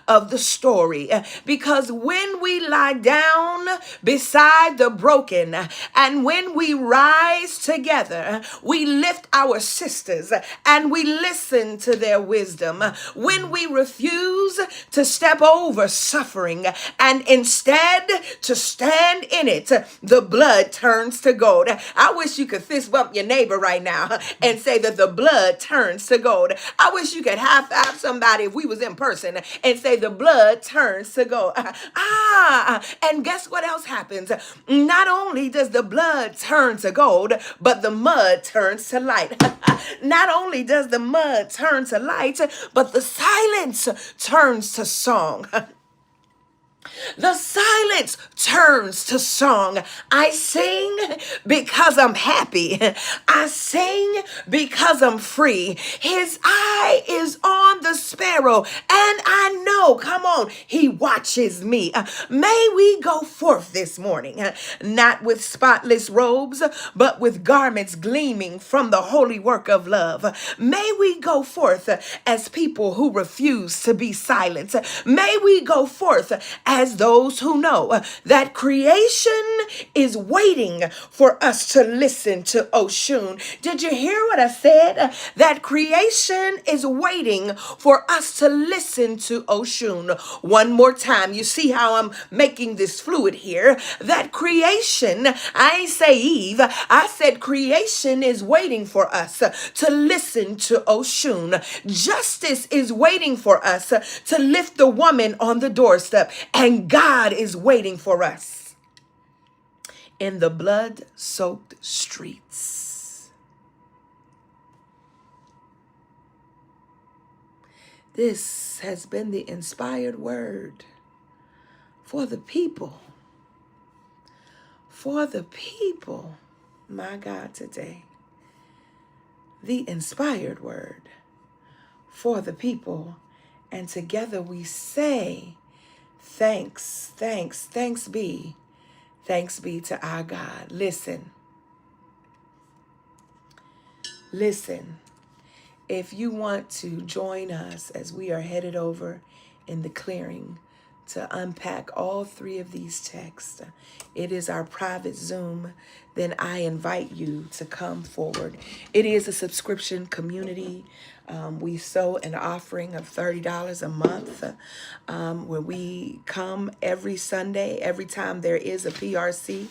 of the story, because when we lie down beside the broken and when we rise together, we lift our sisters and we listen to their wisdom. When we refuse to step over suffering and instead to stand in it, the blood turns to gold. I wish you could fist bump your neighbor right now and say that the blood turns to gold. I wish you could high five somebody if we was in person and say the blood turns to gold. And guess what else happens? Not only does the blood turn to gold, but the mud turns to light. Not only does the mud turn to light, but the silence turns to song. The silence turns to song. I sing because I'm happy. I sing because I'm free. His eye is on the sparrow, and I know, come on, he watches me. May we go forth this morning, not with spotless robes, but with garments gleaming from the holy work of love. May we go forth as people who refuse to be silent. May we go forth as those who know that creation is waiting for us to listen to Oshun. Did you hear what I said? That creation is waiting for us to listen to Oshun. One more time. You see how I'm making this fluid here? That creation, I ain't say Eve, I said creation is waiting for us to listen to Oshun. Justice is waiting for us to lift the woman on the doorstep, and God is waiting for us in the blood-soaked streets. This has been the inspired word for the people. For the people, my God, today. The inspired word for the people. And together we say, thanks be to our God. Listen, if you want to join us as we are headed over in the clearing to unpack all three of these texts, it is our private Zoom, then I invite you to come forward. It is a subscription community. We sow an offering of $30 a month where we come every Sunday, every time there is a PRC.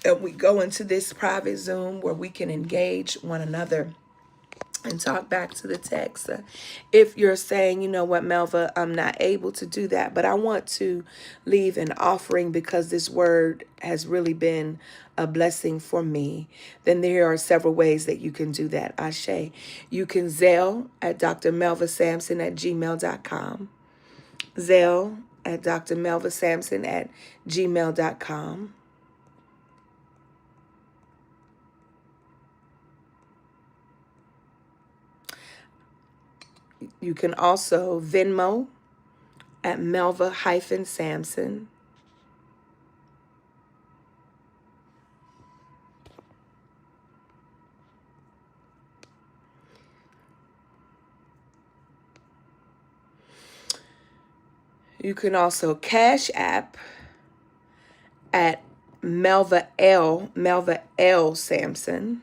And we go into this private Zoom where we can engage one another and talk back to the text. If you're saying, you know what, Melva, I'm not able to do that, but I want to leave an offering because this word has really been a blessing for me, then there are several ways that you can do that. Ashe. You can Zelle at drmelvasampson@gmail.com. Zelle at drmelvasampson@gmail.com. You can also Venmo at Melva-Sampson. You can also Cash App at Melva L. Sampson.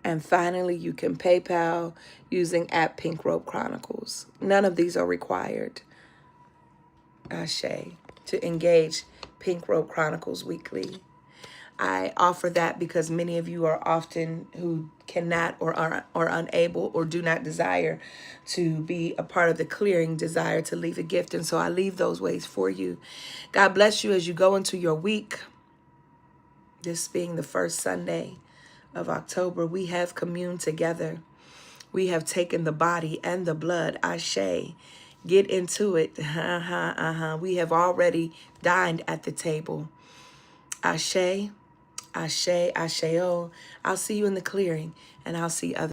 And finally, you can PayPal using at Pink Robe Chronicles. None of these are required, Ashe, to engage Pink Robe Chronicles weekly. I offer that because many of you are often who cannot or are unable or do not desire to be a part of the clearing, desire to leave a gift. And so I leave those ways for you. God bless you as you go into your week. This being the first Sunday of October, we have communed together. We have taken the body and the blood. Ashe. Get into it. We have already dined at the table. Ashe. Ashe. Asheo. I'll see you in the clearing, and I'll see others.